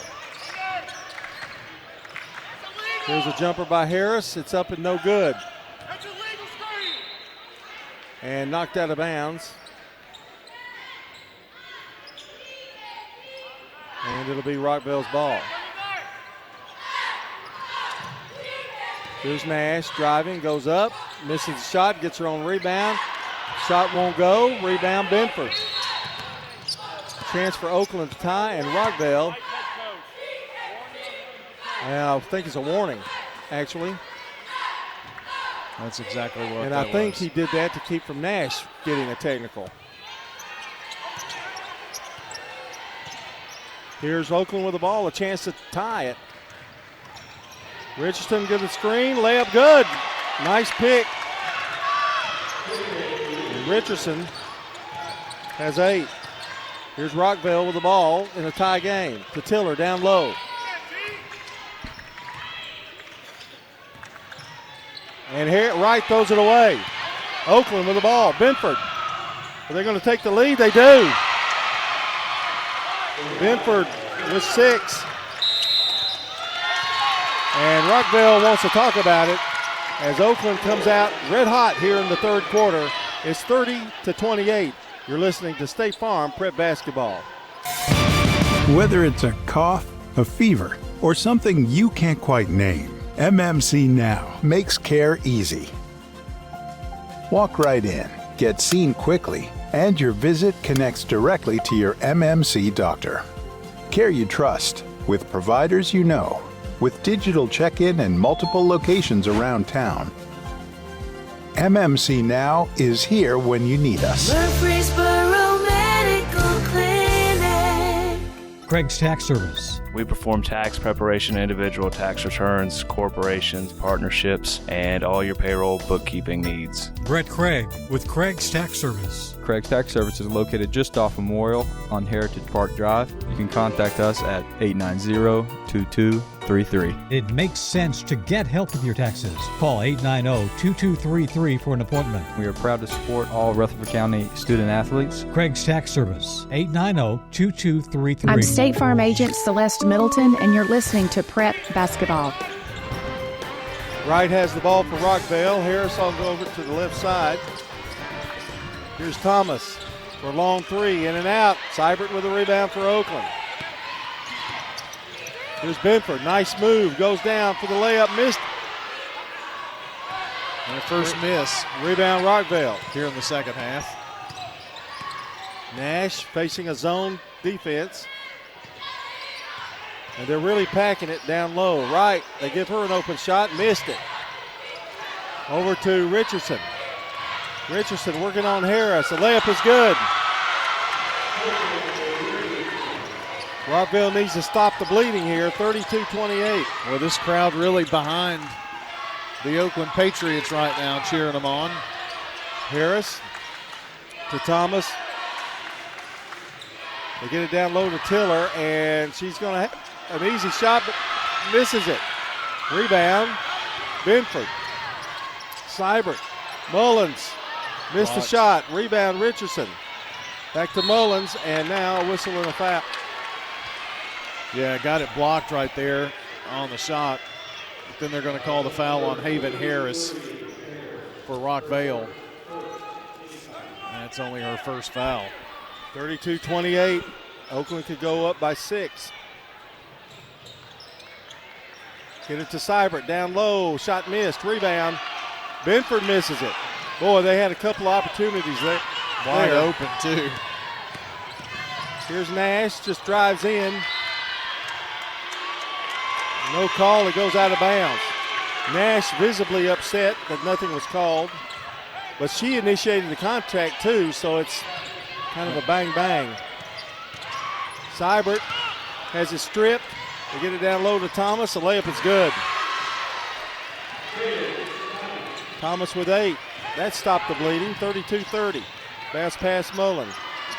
Here's a jumper by Harris. It's up and no good. And knocked out of bounds. And it'll be Rockvale's ball. Here's Nash driving, goes up, misses the shot, gets her own rebound. Shot won't go. Rebound, Benford. Chance for Oakland to tie, and Rockvale. And I think it's a warning, actually. That's exactly what. And I think he did that to keep from Nash getting a technical. Here's Oakland with the ball, a chance to tie it. Richardson gets the screen, layup good. Nice pick. And Richardson has 8. Here's Rockvale with the ball in a tie game. To Tiller down low. And here, Wright throws it away. Oakland with the ball. Benford. Are they going to take the lead? They do. Benford with 6. And Rockvale wants to talk about it as Oakland comes out red hot here in the third quarter. It's 30-28. You're listening to State Farm Prep Basketball. Whether it's a cough, a fever, or something you can't quite name, MMC Now makes care easy. Walk right in, get seen quickly, and your visit connects directly to your MMC doctor. Care you trust, with providers you know, with digital check-in and multiple locations around town. MMC Now is here when you need us. Murfreesboro Medical Clinic. Craig's Tax Service. We perform tax preparation, individual tax returns, corporations, partnerships, and all your payroll bookkeeping needs. Brett Craig with Craig's Tax Service. Craig's Tax Service is located just off Memorial on Heritage Park Drive. You can contact us at 890-2233. It makes sense to get help with your taxes. Call 890-2233 for an appointment. We are proud to support all Rutherford County student athletes. Craig's Tax Service, 890-2233. I'm State Farm Agent Celeste Middleton, and you're listening to Prep Basketball. Wright has the ball for Rockvale. Harris will go over to the left side. Here's Thomas for a long 3, in and out. Seibert with a rebound for Oakland. Here's Benford, nice move, goes down for the layup, missed. And the first miss. Rebound Rockvale. Here in the second half. Nash facing a zone defense. And they're really packing it down low. Right, they give her an open shot, missed it. Over to Richardson. Richardson working on Harris. The layup is good. Rockvale needs to stop the bleeding here, 32-28. Well, this crowd really behind the Oakland Patriots right now, cheering them on. Harris to Thomas. They get it down low to Tiller, and she's going to have an easy shot, but misses it. Rebound, Benford. Seibert, Mullins. Missed the shot. Rebound, Richardson. Back to Mullins, and now a whistle and a foul. Yeah, got it blocked right there on the shot. But then they're going to call the foul on Haven Harris for Rockvale. That's only her first foul. 32-28. Oakland could go up by 6. Get it to Seibert, down low. Shot missed. Rebound. Benford misses it. Boy, they had a couple opportunities there. Wide open, too. Here's Nash, just drives in. No call, it goes out of bounds. Nash visibly upset that nothing was called. But she initiated the contact, too, so it's kind of a bang-bang. Seibert has it stripped. They get it down low to Thomas. The layup is good. Thomas with 8. That stopped the bleeding, 32-30. Bounce pass Mullen.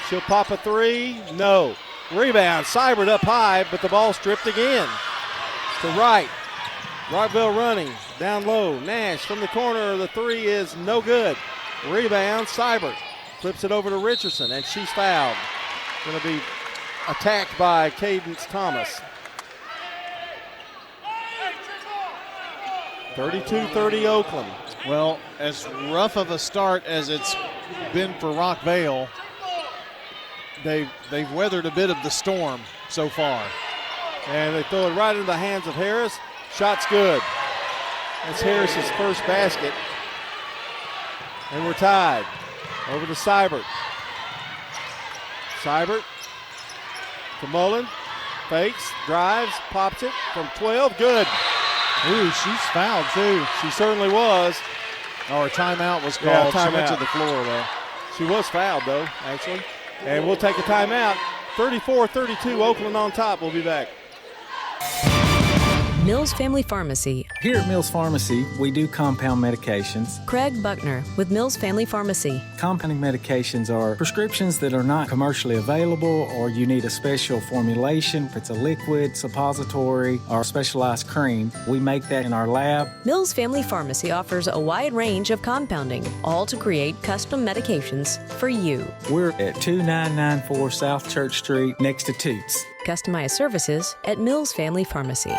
She'll pop a 3. No. Rebound. Seibert up high, but the ball stripped again. To Wright. Rockvale running. Down low. Nash from the corner. The 3 is no good. Rebound. Seibert. Flips it over to Richardson, and she's fouled. Going to be attacked by Cadence Thomas. 32-30 Oakland. Well, as rough of a start as it's been for Rockvale, they've weathered a bit of the storm so far. And they throw it right into the hands of Harris. Shot's good. That's Harris's first basket. And we're tied. Over to Seibert. Seibert to Mullen. Fakes, drives, pops it from 12. Good. Ooh, she's fouled too. She certainly was. Oh, her timeout was called. Yeah, she went to the floor though. She was fouled though, actually. And we'll take a timeout. 34-32, Oakland on top. We'll be back. Mills Family Pharmacy. Here at Mills Pharmacy, we do compound medications. Craig Buckner with Mills Family Pharmacy. Compounding medications are prescriptions that are not commercially available or you need a special formulation. If it's a liquid, suppository, or specialized cream, we make that in our lab. Mills Family Pharmacy offers a wide range of compounding, all to create custom medications for you. We're at 2994 South Church Street next to Toots. Customized services at Mills Family Pharmacy.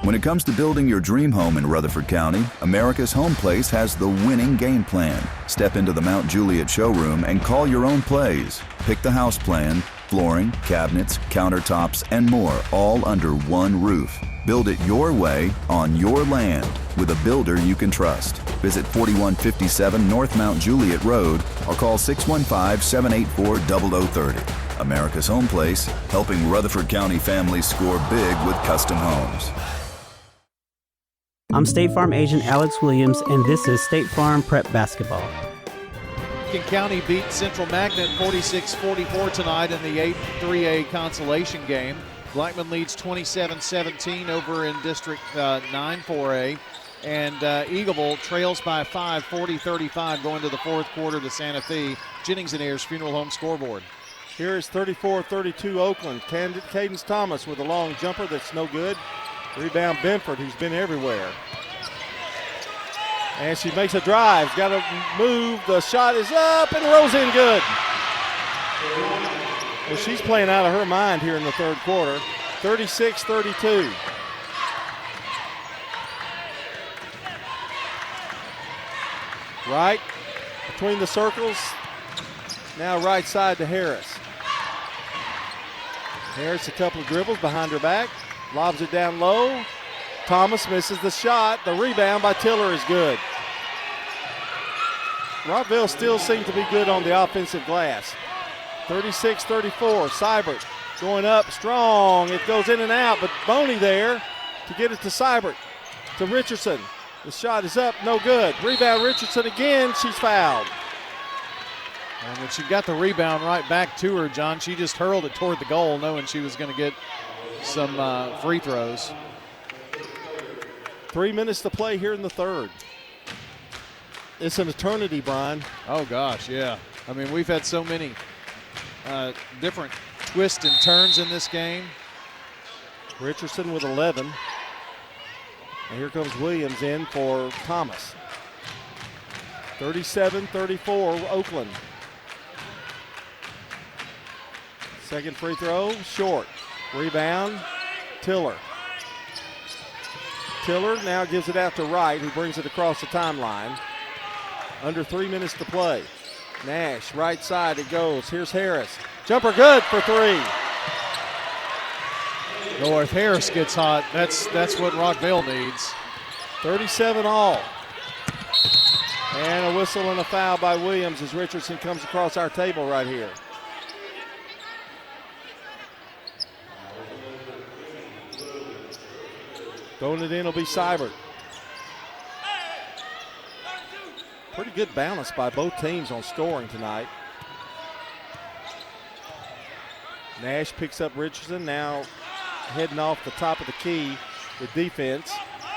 When it comes to building your dream home in Rutherford County, America's Home Place has the winning game plan. Step into the Mount Juliet showroom and call your own plays. Pick the house plan, flooring, cabinets, countertops, and more, all under one roof. Build it your way on your land with a builder you can trust. Visit 4157 North Mount Juliet Road or call 615-784-0030. America's Home Place, helping Rutherford County families score big with custom homes. I'm State Farm agent Alex Williams, and this is State Farm Prep Basketball. Lincoln County beat Central Magnet 46-44 tonight in the 8-3A consolation game. Blackman leads 27-17 over in District 9-4A. And Eagleville trails by 5, 40-35 going to the fourth quarter to Santa Fe. Jennings and Ayers Funeral Home scoreboard. Here is 34-32 Oakland. Cadence Thomas with a long jumper that's no good. Rebound Benford, who's been everywhere. And she makes a drive. Got to move. The shot is up and rolls in good. Well, she's playing out of her mind here in the third quarter. 36-32. Right between the circles. Now right side to Harris. Harris a couple of dribbles behind her back. Lobs it down low. Thomas misses the shot. The rebound by Tiller is good. Rockvale still seems to be good on the offensive glass. 36-34. Seibert going up strong. It goes in and out, but Boney there to get it to Seibert. To Richardson. The shot is up, no good. Rebound Richardson again. She's fouled. And when she got the rebound right back to her, John, she just hurled it toward the goal knowing she was going to get some free throws. 3 minutes to play here in the third. It's an eternity, Brian. Oh, gosh, yeah. I mean, we've had so many different twists and turns in this game. Richardson with 11. And here comes Williams in for Thomas. 37-34 Oakland. Second free throw, short. Rebound, Tiller. Tiller now gives it out to Wright, who brings it across the timeline. Under 3 minutes to play. Nash, right side it goes. Here's Harris. Jumper good for three. Oh, if Harris gets hot, that's what Rockvale needs. 37 all. And a whistle and a foul by Williams as Richardson comes across our table right here. Throwing it in will be Seibert. Pretty good balance by both teams on scoring tonight. Nash picks up Richardson, now heading off the top of the key with defense.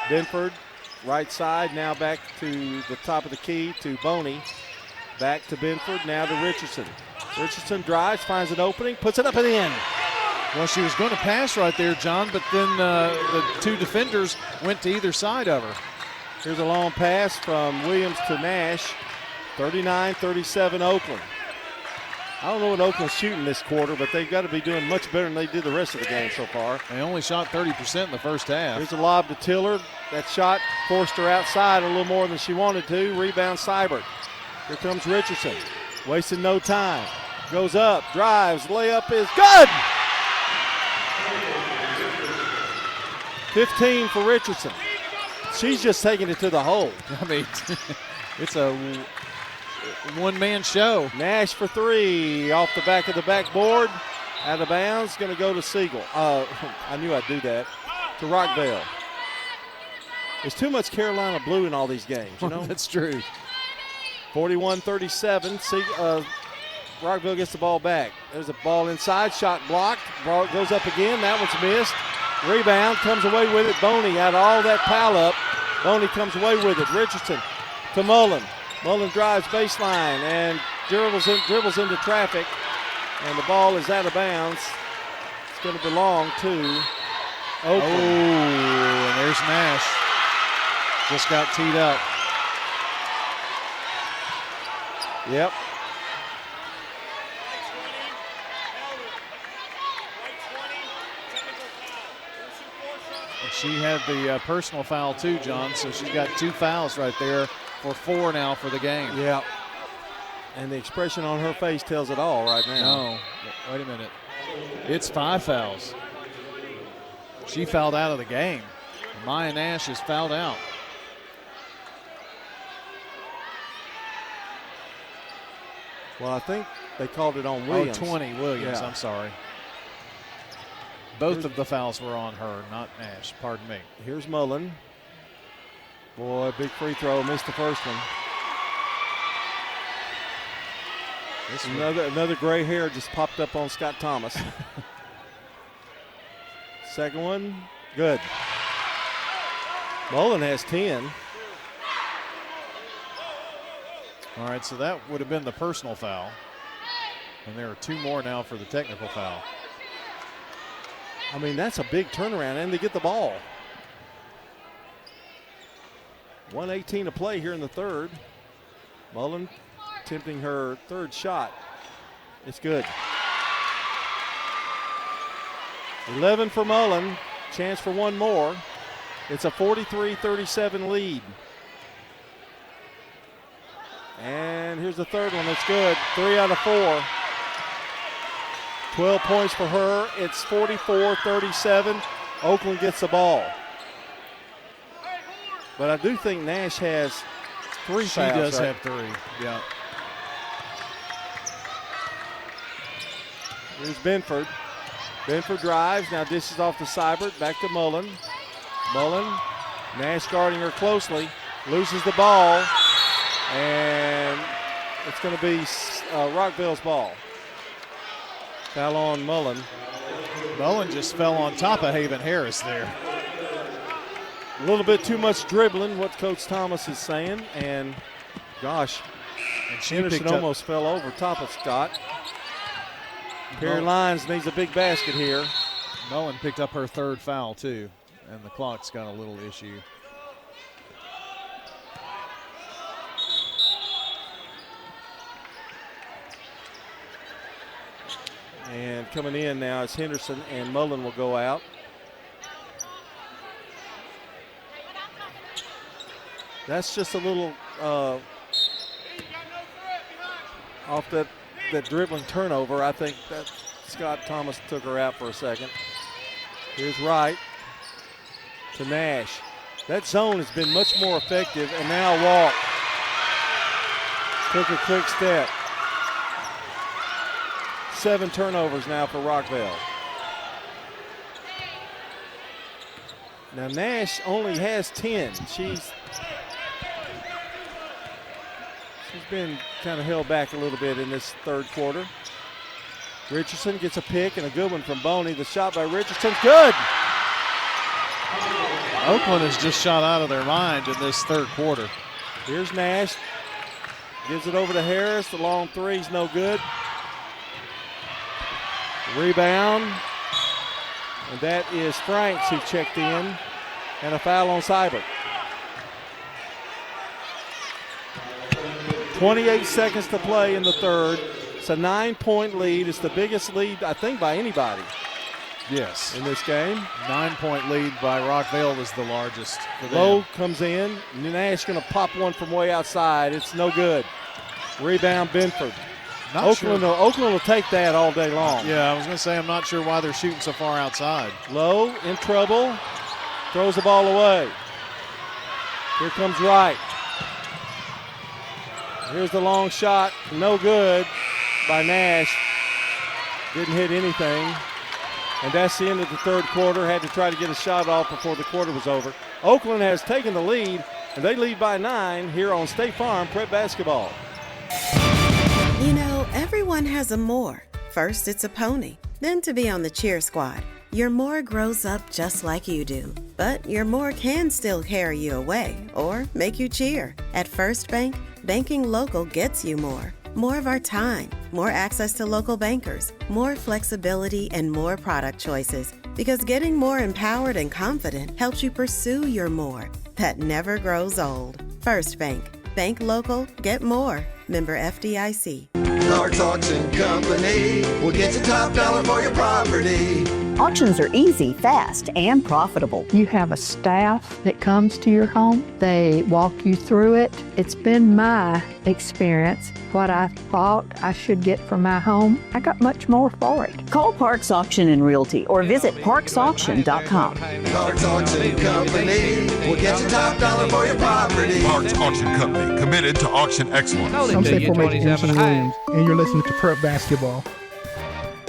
Benford, right side, now back to the top of the key to Boney. Back to Benford, now to Richardson. Richardson drives, finds an opening, puts it up and in. Well, she was going to pass right there, John, but then the two defenders went to either side of her. Here's a long pass from Williams to Nash. 39-37 Oakland. I don't know what Oakland's shooting this quarter, but they've got to be doing much better than they did the rest of the game so far. They only shot 30% in the first half. Here's a lob to Tiller. That shot forced her outside a little more than she wanted to. Rebound Seibert. Here comes Richardson. Wasting no time. Goes up, drives, layup is good! 15 for Richardson. She's just taking it to the hole. I mean, it's a one-man show. Nash for three, off the back of the backboard. Out of bounds, going to go to Siegel. I knew I'd do that. To Rockvale. There's too much Carolina blue in all these games, you know? That's true. 41-37. Rockvale gets the ball back. There's a ball inside, shot blocked. Ball goes up again, that one's missed. Rebound, comes away with it. Boney out of all that pile up. Boney comes away with it. Richardson to Mullen. Mullen drives baseline and dribbles into traffic. And the ball is out of bounds. It's going to belong to Oakland. Oh, and there's Nash. Just got teed up. Yep. She had the personal foul too, John, so she's got 2 fouls right there for 4 now for the game. Yeah. And the expression on her face tells it all right now. No, wait a minute. It's 5 fouls. She fouled out of the game. Maya Nash is fouled out. Well, I think they called it on Williams. Oh, 20, Williams, Yeah. I'm sorry. Both of the fouls were on her, not Nash, pardon me. Here's Mullen. Boy, big free throw, missed the first one. Another gray hair just popped up on Scott Thomas. Second one, good. Mullen has 10. All right, so that would have been the personal foul. And there are 2 more now for the technical foul. I mean, that's a big turnaround, and they get the ball. 1:18 to play here in the third. Mullen attempting her third shot. It's good. 11 for Mullen. Chance for one more. It's a 43-37 lead. And here's the third one. That's good. 3 out of 4. 12 points for her. It's 44-37. Oakland gets the ball. But I do think Nash has 3 fouls. She does right? have 3, yeah. Here's Benford. Benford drives. Now dishes off to Seibert. Back to Mullen. Mullen. Nash guarding her closely. Loses the ball. And it's going to be Rockvale's ball. Foul on Mullen. Mullen just fell on top of Haven Harris there. A little bit too much dribbling, what Coach Thomas is saying. And gosh, and Henderson almost fell over top of Scott. Perry Lyons needs a big basket here. Mullen picked up her 3rd foul too, and the clock's got a little issue. And coming in now is Henderson, and Mullen will go out. That's just a little off that dribbling turnover. I think that Scott Thomas took her out for a second. Here's Wright to Nash. That zone has been much more effective, and now Walk took a quick step. 7 turnovers now for Rockvale. Now Nash only has 10. She's been kind of held back a little bit in this third quarter. Richardson gets a pick and a good one from Boney. The shot by Richardson, good. Oakland has just shot out of their mind in this third quarter. Here's Nash. Gives it over to Harris. The long three's no good. Rebound. And that is Franks who checked in. And a foul on Seibert. 28 seconds to play in the third. It's a 9-point lead. It's the biggest lead, I think, by anybody. Yes. In this game. 9-point lead by Rockvale was the largest for them. Lowe comes in. Nash going to pop one from way outside. It's no good. Rebound, Benford. Oakland will take that all day long. Yeah, I was going to say, I'm not sure why they're shooting so far outside. Lowe in trouble. Throws the ball away. Here comes Wright. Here's the long shot. No good by Nash. Didn't hit anything. And that's the end of the third quarter. Had to try to get a shot off before the quarter was over. Oakland has taken the lead, and they lead by 9 here on State Farm Prep Basketball. You know, everyone has a more. First, it's a pony. Then to be on the cheer squad. Your more grows up just like you do. But your more can still carry you away or make you cheer. At First Bank, banking local gets you more. More of our time, more access to local bankers, more flexibility, and more product choices. Because getting more empowered and confident helps you pursue your more. That never grows old. First Bank. Bank local, get more. Member FDIC. Clark's Auction Company will get you top dollar for your property. Auctions are easy, fast, and profitable. You have a staff that comes to your home. They walk you through it. It's been my experience. What I thought I should get for my home, I got much more for it. Call Parks Auction and Realty or visit parksauction.com. Clark's Auction Company will get you top dollar for your property. Parks Auction Company, committed to auction excellence. I'm State Farm Agent MC Williams, and you're listening to Prep Basketball.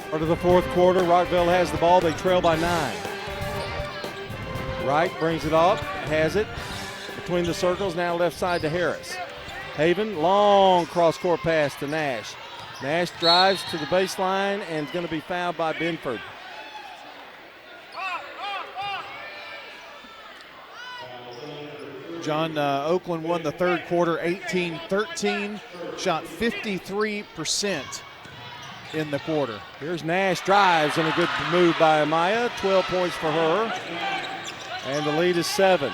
Part of the fourth quarter, Rockvale has the ball. They trail by 9. Wright brings it up, has it between the circles, now left side to Harris. Haven, long cross-court pass to Nash. Nash drives to the baseline and is going to be fouled by Benford. John, Oakland won the third quarter 18-13, shot 53% in the quarter. Here's Nash, drives, and a good move by Amaya. 12 points for her, and the lead is 7.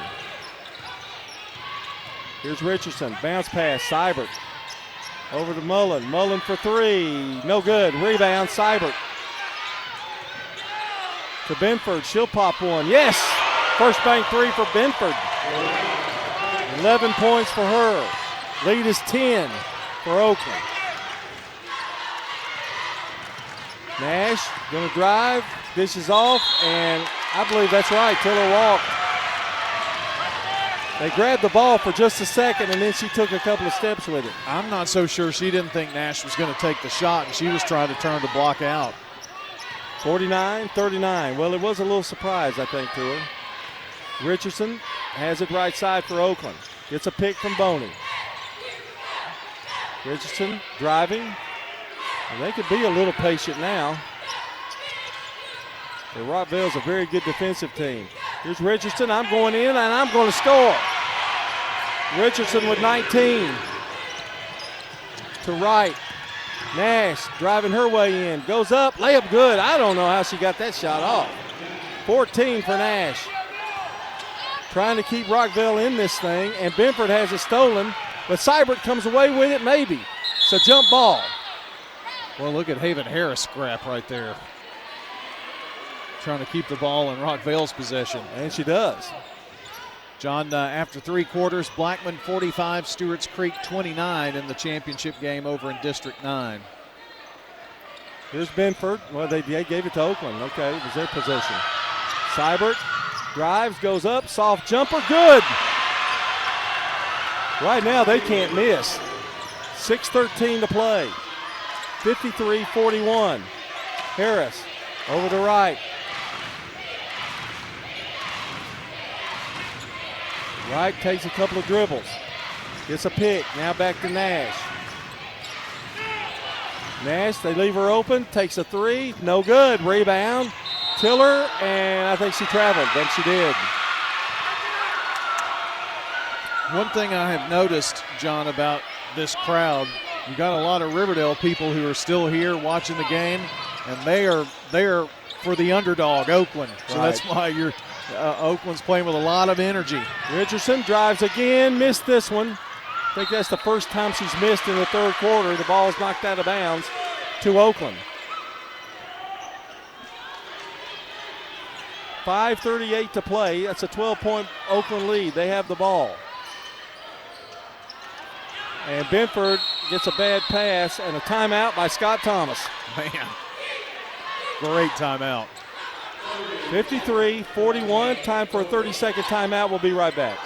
Here's Richardson, bounce pass, Seibert. Over to Mullen, Mullen for 3, no good. Rebound, Seibert. To Benford, she'll pop one, yes! First bank 3 for Benford. 11 points for her. Lead is 10 for Oakland. Nash gonna drive, dishes off, and I believe that's right, Tiller walked. They grabbed the ball for just a second, and then she took a couple of steps with it. I'm not so sure she didn't think Nash was going to take the shot, and she was trying to turn the block out. 49-39. Well, it was a little surprise, I think, to her. Richardson has it right side for Oakland. Gets a pick from Boney. Richardson driving. And they could be a little patient now. The Rockvale's a very good defensive team. Here's Richardson. I'm going in, and I'm going to score. Richardson with 19. To Wright. Nash driving her way in. Goes up. Layup good. I don't know how she got that shot off. 14 for Nash. Trying to keep Rockvale in this thing, and Benford has it stolen, but Seibert comes away with it maybe. It's a jump ball. Well, look at Haven Harris scrap right there. Trying to keep the ball in Rockvale's possession. And she does. John, after 3 quarters, Blackman 45, Stewart's Creek 29 in the championship game over in District 9. Here's Benford. Well, they gave it to Oakland. Okay, it was their possession. Seibert drives, goes up, soft jumper, good. Right now they can't miss. 6:13 to play. 53-41. Harris over to Wright. Wright takes a couple of dribbles. Gets a pick. Now back to Nash. Nash, they leave her open. Takes a 3. No good. Rebound. Tiller, and I think she traveled. Then she did. One thing I have noticed, John, about this crowd, you got a lot of Riverdale people who are still here watching the game, and they are there for the underdog, Oakland. So Right. that's why you're Oakland's playing with a lot of energy. Richardson drives again, missed this one. I think that's the first time she's missed in the third quarter. The ball's knocked out of bounds. to Oakland. 5:38 to play. That's a 12-point Oakland lead. They have the ball. And Benford gets a bad pass and a timeout by Scott Thomas. Man, great timeout. 53-41, time for a 30-second timeout. We'll be right back.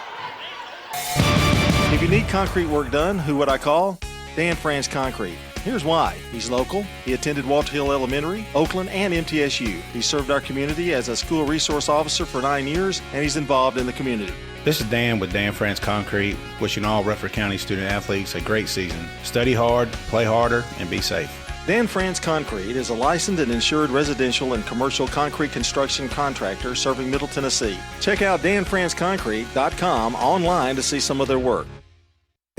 If you need concrete work done, who would I call? Dan France Concrete. Here's why. He's local. He attended Walter Hill Elementary, Oakland, and MTSU. He served our community as a school resource officer for 9 years, and he's involved in the community. This is Dan with Dan France Concrete, wishing all Rutherford County student athletes a great season. Study hard, play harder, and be safe. Dan France Concrete is a licensed and insured residential and commercial concrete construction contractor serving Middle Tennessee. Check out danfranceconcrete.com online to see some of their work.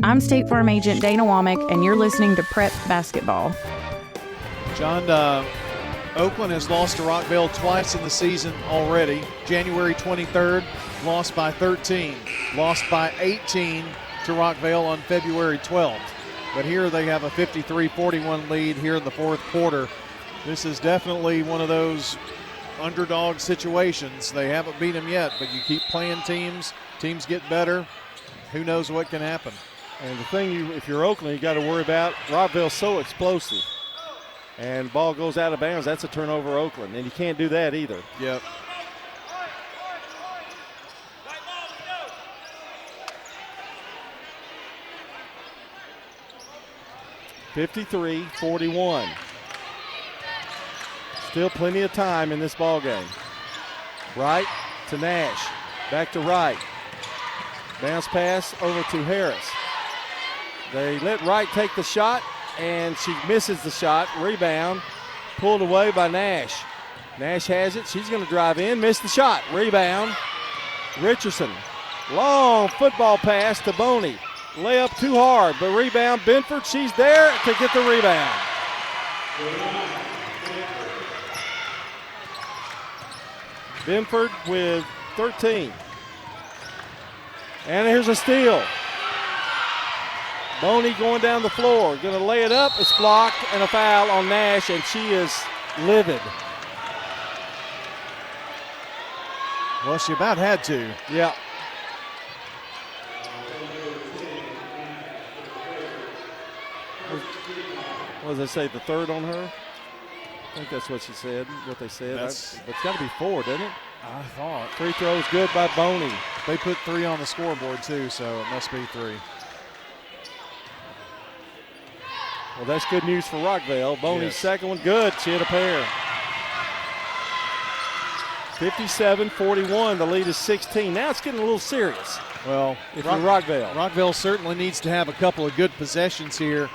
I'm State Farm Agent Dana Womack, and you're listening to Prep Basketball. John, Oakland has lost to Rockvale twice in the season already. January 23rd, lost by 13. Lost by 18 to Rockvale on February 12th. But here they have a 53-41 lead here in the fourth quarter. This is definitely one of those underdog situations. They haven't beat them yet, but you keep playing teams get better. Who knows what can happen? And the thing, if you're Oakland, you got to worry about, Rockvale's so explosive. And ball goes out of bounds, that's a turnover Oakland. And you can't do that either. Yep. (53-41). Still plenty of time in this ball game. Right to Nash. Back to Wright. Bounce pass over to Harris. They let Wright take the shot, and she misses the shot. Rebound pulled away by Nash. Nash has it. She's going to drive in. Missed the shot. Rebound. Richardson. Long football pass to Boney. Layup too hard, but rebound Benford. She's there to get the rebound. Benford with 13. And here's a steal. Boney going down the floor. Going to lay it up. It's blocked and a foul on Nash, and she is livid. Well, she about had to. Yeah. What does they say, the third on her? I think that's what she said, what they said. But it's got to be 4, doesn't it? I thought. Free throws good by Boney. They put 3 on the scoreboard too, so it must be 3. Well, that's good news for Rockvale. Boney's second one, good. She hit a pair. 57-41, the lead is 16. Now it's getting a little serious. Well, if you're Rockvale. Rockvale certainly needs to have a couple of good possessions here,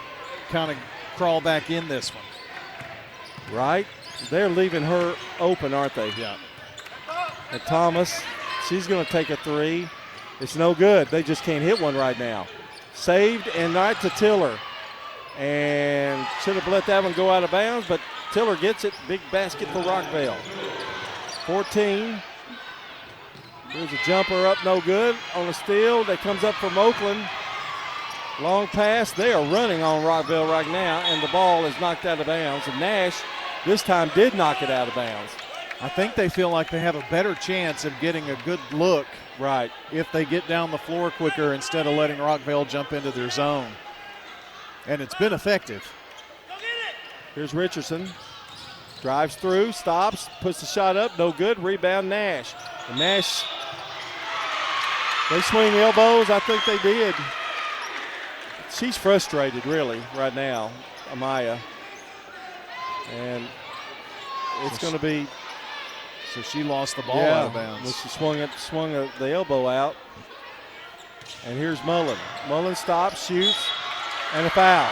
kind of crawl back in this one. Right? They're leaving her open, aren't they? Yeah. And Thomas, she's going to take a 3. It's no good. They just can't hit one right now. Saved and right to Tiller. And should have let that one go out of bounds, but Tiller gets it. Big basket for Rockvale. 14. There's a jumper up, no good. On a steal that comes up from Oakland. Long pass. They are running on Rockvale right now, and the ball is knocked out of bounds. And Nash this time did knock it out of bounds. I think they feel like they have a better chance of getting a good look right if they get down the floor quicker instead of letting Rockvale jump into their zone. And it's been effective. Here's Richardson. Drives through, stops, puts the shot up, no good. Rebound Nash. And Nash, they swing elbows. I think they did. She's frustrated, really, right now, Amaya. And it's going to be. So she lost the ball out of bounds. She swung the elbow out. And here's Mullen. Mullen stops, shoots, and a foul.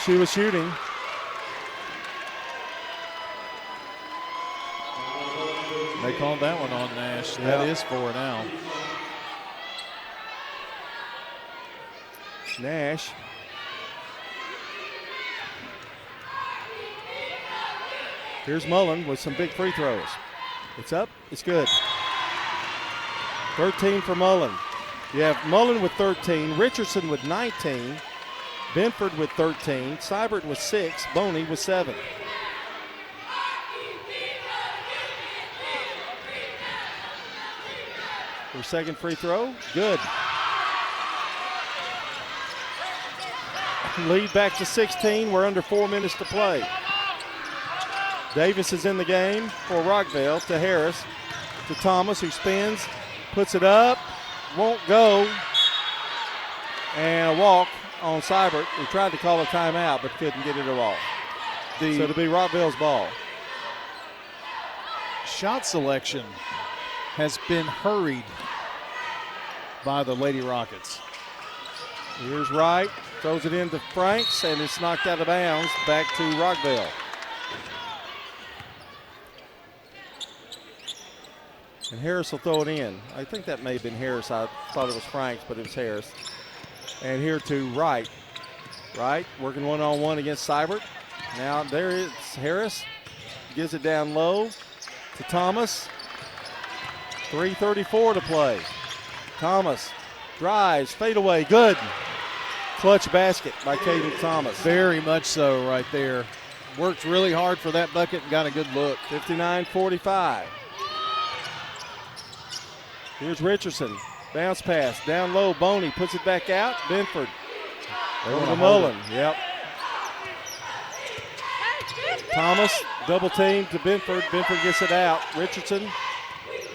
She was shooting. They called that one on Nash. That is 4 now. Nash. Here's Mullen with some big free throws. It's up. It's good. 13 for Mullen. You have Mullen with 13, Richardson with 19, Benford with 13, Seibert with 6, Boney with 7. Her second free throw, good. Lead back to 16. We're under 4 minutes to play. Davis is in the game for Rockvale to Harris, to Thomas, who spins, puts it up, won't go, and a walk on Seibert, who tried to call a timeout but couldn't get it off. So it'll be Rockvale's ball. Shot selection has been hurried by the Lady Rockets. Here's Wright, throws it into Franks, and it's knocked out of bounds back to Rockvale. And Harris will throw it in. I think that may have been Harris. I thought it was Franks, but it was Harris. And here to Wright. Wright working one-on-one against Seibert. Now there is Harris. Gives it down low to Thomas. 3:34 to play. Thomas drives, fadeaway, good. Clutch basket by Caden Thomas. Very much so right there. Worked really hard for that bucket and got a good look. 59-45. Here's Richardson. Bounce pass. Down low. Boney puts it back out. Benford. Over to Mullen. Yep. Thomas double team to Benford. Benford gets it out. Richardson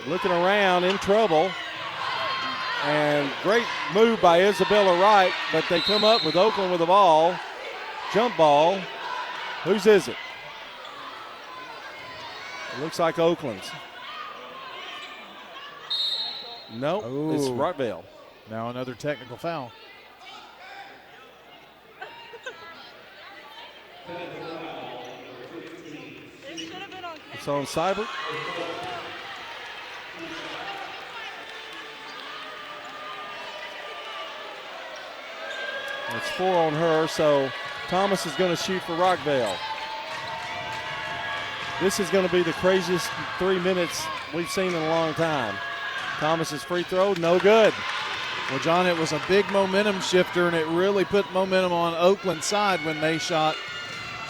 looking around, in trouble. And great move by Isabella Wright, but they come up with Oakland with the ball. Jump ball. Whose is it? It looks like Oakland's. No, it's Rockvale. Now another technical foul. It's on Seibert. It's 4 on her, so Thomas is going to shoot for Rockvale. This is going to be the craziest 3 minutes we've seen in a long time. Thomas's free throw, no good. Well, John, it was a big momentum shifter, and it really put momentum on Oakland's side when they shot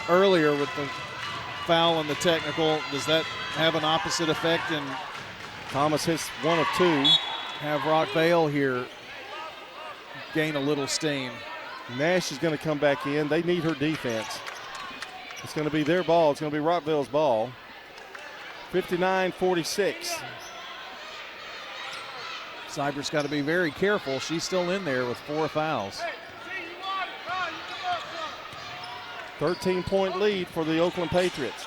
earlier with the foul and the technical. Does that have an opposite effect? And Thomas hits 1 of 2. Have Rockvale here gain a little steam. Nash is going to come back in. They need her defense. It's going to be their ball. It's going to be Rockvale's ball. 59-46. Seibert's got to be very careful. She's still in there with 4 fouls. 13-point lead for the Oakland Patriots.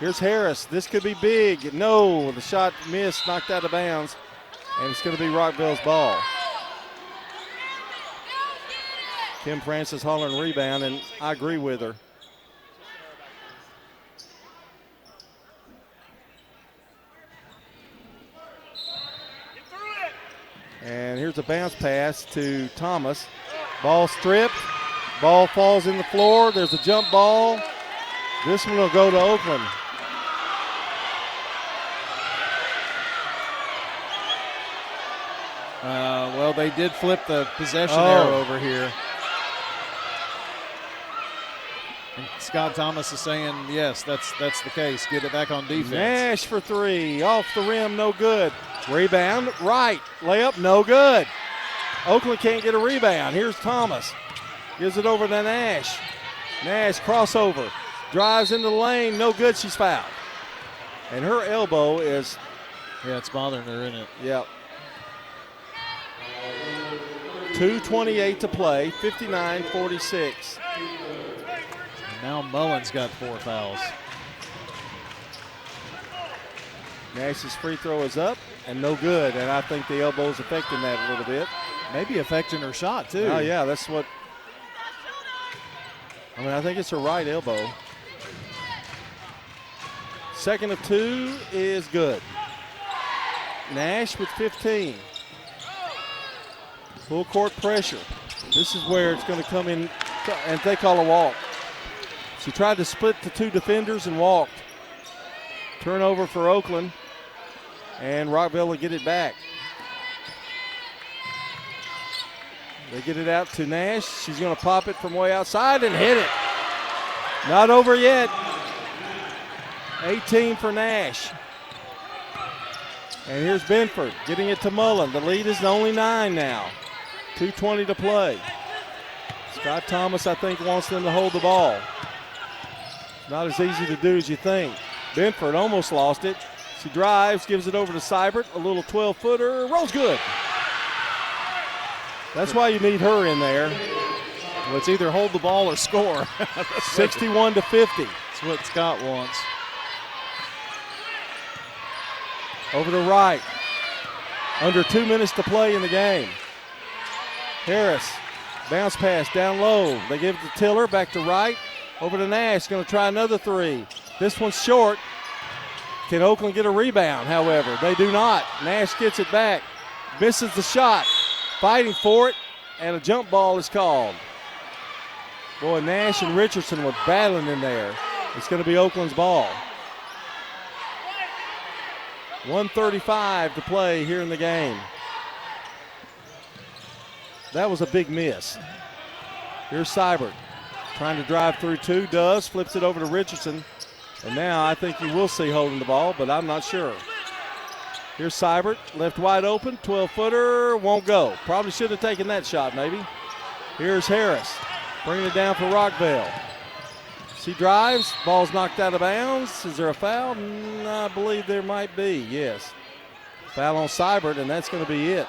Here's Harris. This could be big. No, the shot missed, knocked out of bounds, and it's going to be Rockvale's ball. Kim Francis hollering rebound, and I agree with her. And here's a bounce pass to Thomas. Ball stripped. Ball falls in the floor. There's a jump ball. This one will go to Oakland. Well, they did flip the possession arrow over here. And Scott Thomas is saying, yes, that's the case. Get it back on defense. Nash for 3. Off the rim, no good. Rebound, right. Layup, no good. Oakland can't get a rebound. Here's Thomas. Gives it over to Nash. Nash crossover. Drives into the lane, no good. She's fouled. And her elbow is. Yeah, it's bothering her, isn't it? Yep. 2:28 to play, 59-46. Now Mullen's got 4 fouls. Nash's free throw is up and no good, and I think the elbow's affecting that a little bit. Maybe affecting her shot, too. Oh, yeah, that's what. I think it's her right elbow. Second of 2 is good. Nash with 15. Full court pressure. This is where it's going to come in, and they call a walk. She tried to split the 2 defenders and walked. Turnover for Oakland, and Rockvale will get it back. They get it out to Nash. She's going to pop it from way outside and hit it. Not over yet. 18 for Nash. And here's Benford getting it to Mullen. The lead is only 9 now. 2:20 to play. Scott Thomas, I think, wants them to hold the ball. Not as easy to do as you think. Benford almost lost it. She drives, gives it over to Seibert. A little 12-footer, rolls good. That's why you need her in there. Well, it's either hold the ball or score. 61 to 50. That's what Scott wants. Over to Wright. Under 2 minutes to play in the game. Harris, bounce pass down low. They give it to Tiller, back to Wright. Over to Nash, going to try another three. This one's short. Can Oakland get a rebound, however? They do not. Nash gets it back. Misses the shot. Fighting for it, and a jump ball is called. Boy, Nash and Richardson were battling in there. It's going to be Oakland's ball. 1:35 to play here in the game. That was a big miss. Here's Seibert trying to drive through two, does, flips it over to Richardson. And now I think you will see holding the ball, but I'm not sure. Here's Seibert, left wide open, 12-footer, won't go. Probably should have taken that shot maybe. Here's Harris, bringing it down for Rockvale. She drives, ball's knocked out of bounds. Is there a foul? I believe there might be, yes. Foul on Seibert, and that's going to be it.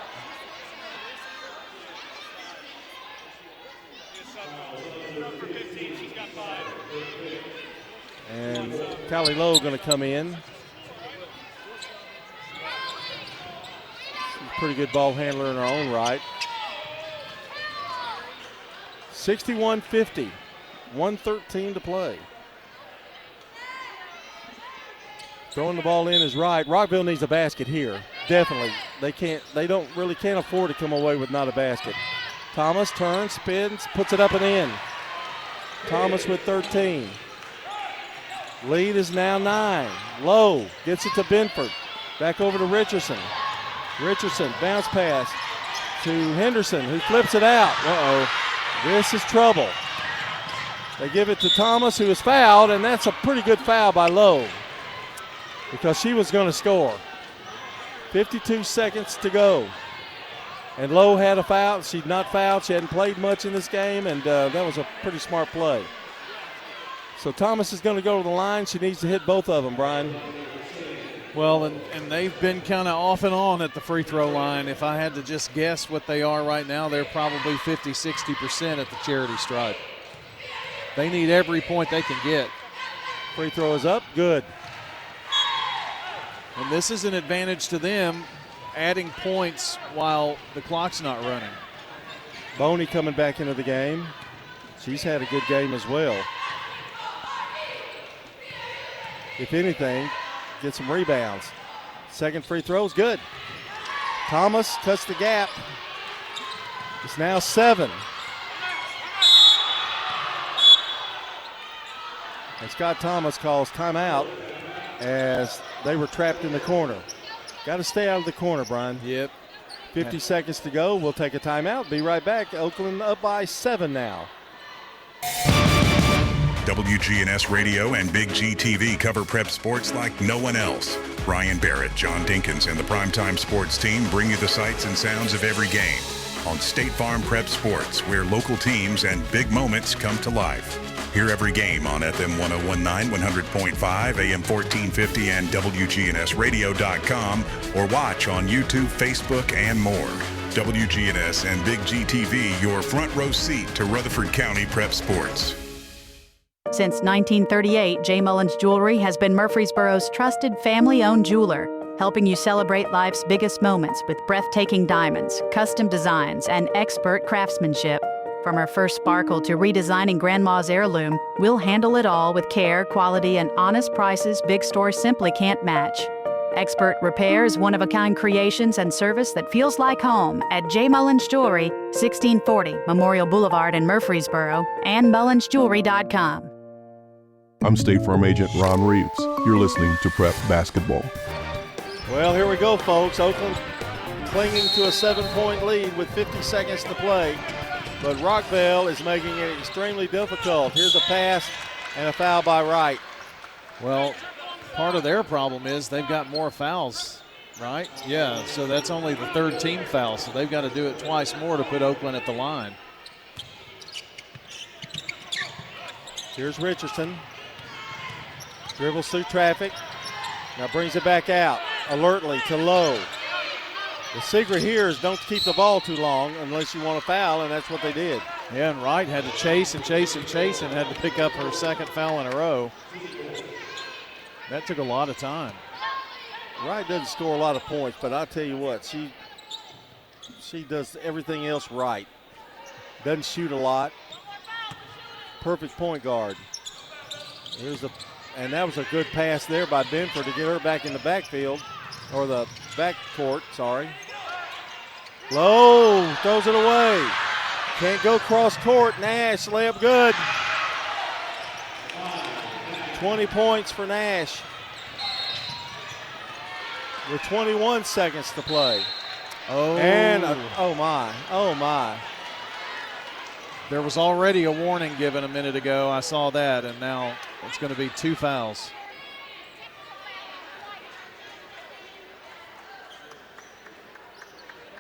And Callie Lowe going to come in. She's a pretty good ball handler in her own right. 61-50. 1:13 to play. Throwing the ball in is Wright. Rockville needs a basket here. Definitely. They can't afford to come away with not a basket. Thomas turns, spins, puts it up and in. Thomas with 13. Lead is now 9. Lowe gets it to Benford. Back over to Richardson. Richardson, bounce pass to Henderson, who flips it out. This is trouble. They give it to Thomas, who is fouled, and that's a pretty good foul by Lowe because she was going to score. 52 seconds to go. And Lowe had a foul. She'd not fouled. She hadn't played much in this game, and that was a pretty smart play. So Thomas is going to go to the line. She needs to hit both of them, Brian. Well, and they've been kind of off and on at the free throw line. If I had to just guess what they are right now, they're probably 50-60% at the charity stripe. They need every point they can get. Free throw is up. Good. And this is an advantage to them, adding points while the clock's not running. Boney coming back into the game. She's had a good game as well. If anything, get some rebounds. Second free throw is good. Thomas cuts the gap. It's now 7. And Scott Thomas calls timeout as they were trapped in the corner. Got to stay out of the corner, Brian. Yep. 50 seconds to go. We'll take a timeout. Be right back. Oakland up by 7 now. WGNS Radio and Big G TV cover prep sports like no one else. Brian Barrett, John Dinkins, and the Primetime Sports team bring you the sights and sounds of every game on State Farm Prep Sports, where local teams and big moments come to life. Hear every game on FM 1019, 100.5, AM 1450, and WGNSradio.com, or watch on YouTube, Facebook, and more. WGNS and Big G TV, your front row seat to Rutherford County Prep Sports. Since 1938, J. Mullins Jewelry has been Murfreesboro's trusted family-owned jeweler, helping you celebrate life's biggest moments with breathtaking diamonds, custom designs, and expert craftsmanship. From our first sparkle to redesigning Grandma's heirloom, we'll handle it all with care, quality, and honest prices big stores simply can't match. Expert repairs, one-of-a-kind creations, and service that feels like home at J. Mullins Jewelry, 1640 Memorial Boulevard in Murfreesboro, and mullinsjewelry.com. I'm State Farm Agent Ron Reeves. You're listening to Prep Basketball. Well, here we go, folks. Oakland clinging to a 7-point lead with 50 seconds to play. But Rockvale is making it extremely difficult. Here's a pass and a foul by Wright. Well, part of their problem is they've got more fouls, right? Yeah, so that's only the third team foul, so they've got to do it twice more to put Oakland at the line. Here's Richardson. Dribbles through traffic. Now brings it back out alertly to Lowe. The secret here is don't keep the ball too long unless you want to foul, and that's what they did. Yeah, and Wright had to chase and chase and chase and had to pick up her second foul in a row. That took a lot of time. Wright doesn't score a lot of points, but I'll tell you what, she does everything else right. Doesn't shoot a lot. Perfect point guard. And that was a good pass there by Benford to get her back in the backfield, or the backcourt, sorry. Lowe throws it away. Can't go cross court. Nash, layup good. 20 points for Nash with 21 seconds to play. Oh. And, oh my. There was already a warning given a minute ago. I saw that, and now it's going to be 2 fouls.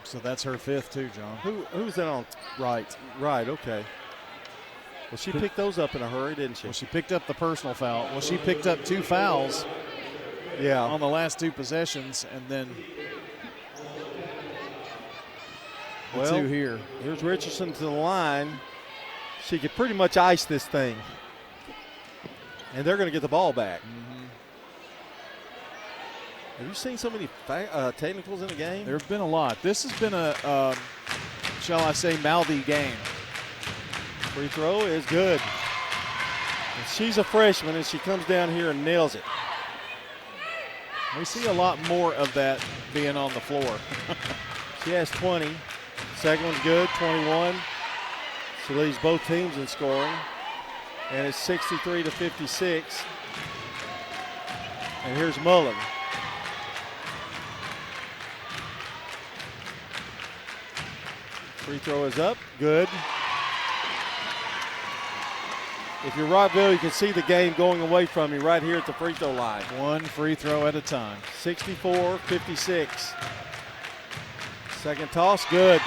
So that's her 5th too, John. Who's that on? Right, okay. Well, she picked those up in a hurry, didn't she? Well, she picked up the personal foul. Well, she picked up 2 fouls on the last 2 possessions, and then the 2 here. Here's Richardson to the line. She could pretty much ice this thing. And they're going to get the ball back. Mm-hmm. Have you seen so many technicals in the game? There have been a lot. This has been a, shall I say, mouthy game. Free throw is good. And she's a freshman, and she comes down here and nails it. We see a lot more of that being on the floor. She has 20. Second one's good, 21. She leads both teams in scoring. And it's 63-56. And here's Mullen. Free throw is up, good. If you're Rockvale, you can see the game going away from you right here at the free throw line. 1 free throw at a time. 64-56. Second toss, good.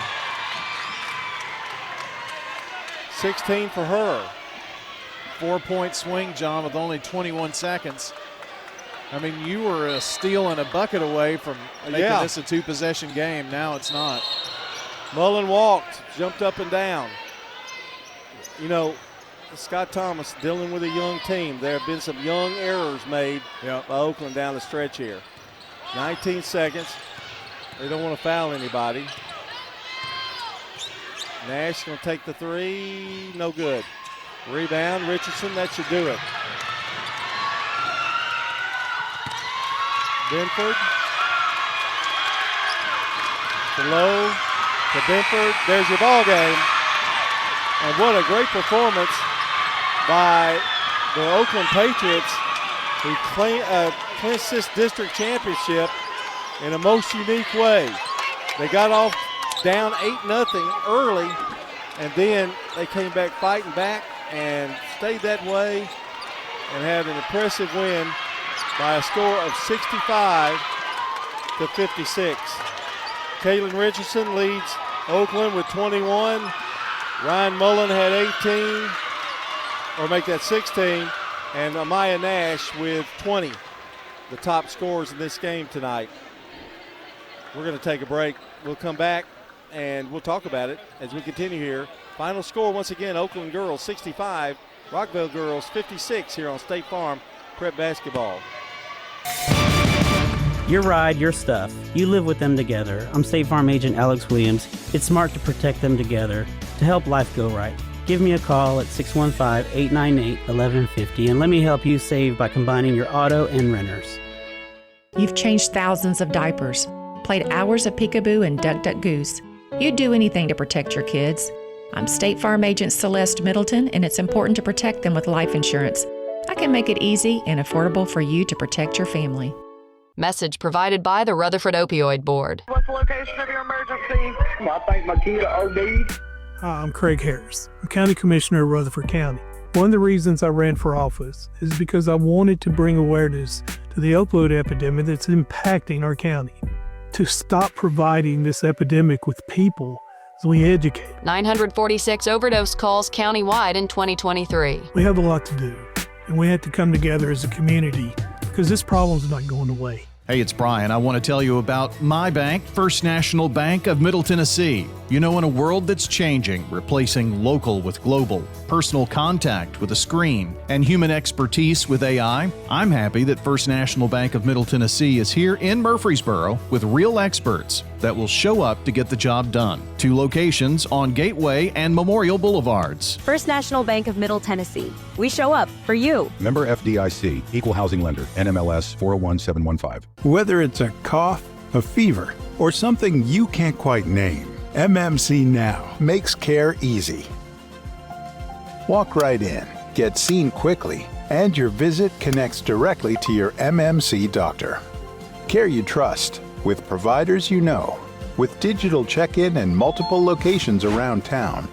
16 for her. 4-point swing, John, with only 21 seconds. I mean, you were a steal and a bucket away from making this a 2-possession game. Now it's not. Mullen walked, jumped up and down. You know, Scott Thomas dealing with a young team. There have been some young errors made by Oakland down the stretch here. 19 seconds. They don't want to foul anybody. Nash going to take the 3. No good. Rebound, Richardson. That should do it. Benford. To Lowe. To Benford. There's your ball game. And what a great performance by the Oakland Patriots, who clinched this district championship in a most unique way. They got off down 8-0 early, and then they came back fighting back and stayed that way and had an impressive win by a score of 65-56. Kaylin Richardson leads Oakland with 21. Ryan Mullen had 18, or make that 16, and Amaya Nash with 20, the top scorers in this game tonight. We're going to take a break. We'll come back and we'll talk about it as we continue here. Final score once again, Oakland girls 65, Rockvale girls 56 here on State Farm Prep Basketball. Your ride, your stuff. You live with them together. I'm State Farm Agent Alex Williams. It's smart to protect them together to help life go right. Give me a call at 615-898-1150 and let me help you save by combining your auto and renters. You've changed thousands of diapers, played hours of peekaboo and duck, duck, goose. You'd do anything to protect your kids. I'm State Farm Agent Celeste Middleton, and it's important to protect them with life insurance. I can make it easy and affordable for you to protect your family. Message provided by the Rutherford Opioid Board. the location of your emergency? I think my kid OD'd. Hi, I'm Craig Harris. I'm County Commissioner of Rutherford County. One of the reasons I ran for office is because I wanted to bring awareness to the opioid epidemic that's impacting our county. To stop providing this epidemic with people as we educate. 946 overdose calls countywide in 2023. We have a lot to do, and we have to come together as a community because this problem's not going away. Hey, it's Brian. I want to tell you about my bank, First National Bank of Middle Tennessee. You know, in a world that's changing, replacing local with global, personal contact with a screen, and human expertise with AI, I'm happy that First National Bank of Middle Tennessee is here in Murfreesboro with real experts that will show up to get the job done. 2 locations on Gateway and Memorial Boulevards. First National Bank of Middle Tennessee. We show up for you. Member FDIC, Equal Housing Lender, NMLS 401715. Whether it's a cough, a fever, or something you can't quite name, MMC Now makes care easy. Walk right in, get seen quickly, and your visit connects directly to your MMC doctor. Care you trust, with providers you know, with digital check-in and multiple locations around town.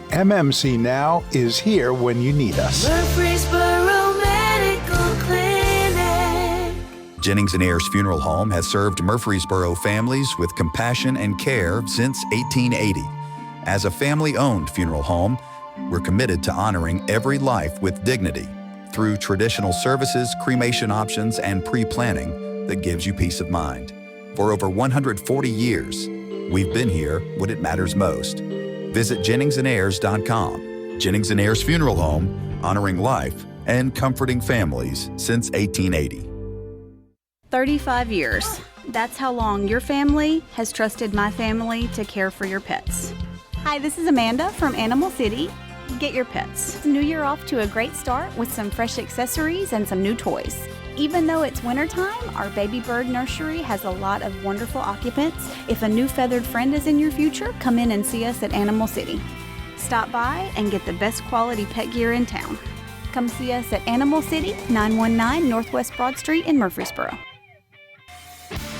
MMC Now is here when you need us. Murfreesboro Medical Clinic. Jennings & Ayers Funeral Home has served Murfreesboro families with compassion and care since 1880. As a family-owned funeral home, we're committed to honoring every life with dignity through traditional services, cremation options, and pre-planning that gives you peace of mind. For over 140 years, we've been here when it matters most. Visit JenningsandAyers.com. Jennings & Ayers Funeral Home, honoring life and comforting families since 1880. 35 years. That's how long your family has trusted my family to care for your pets. Hi, this is Amanda from Animal City. Get your pets. New Year off to a great start with some fresh accessories and some new toys. Even though it's wintertime, our baby bird nursery has a lot of wonderful occupants. If a new feathered friend is in your future, come in and see us at Animal City. Stop by and get the best quality pet gear in town. Come see us at Animal City, 919 Northwest Broad Street in Murfreesboro.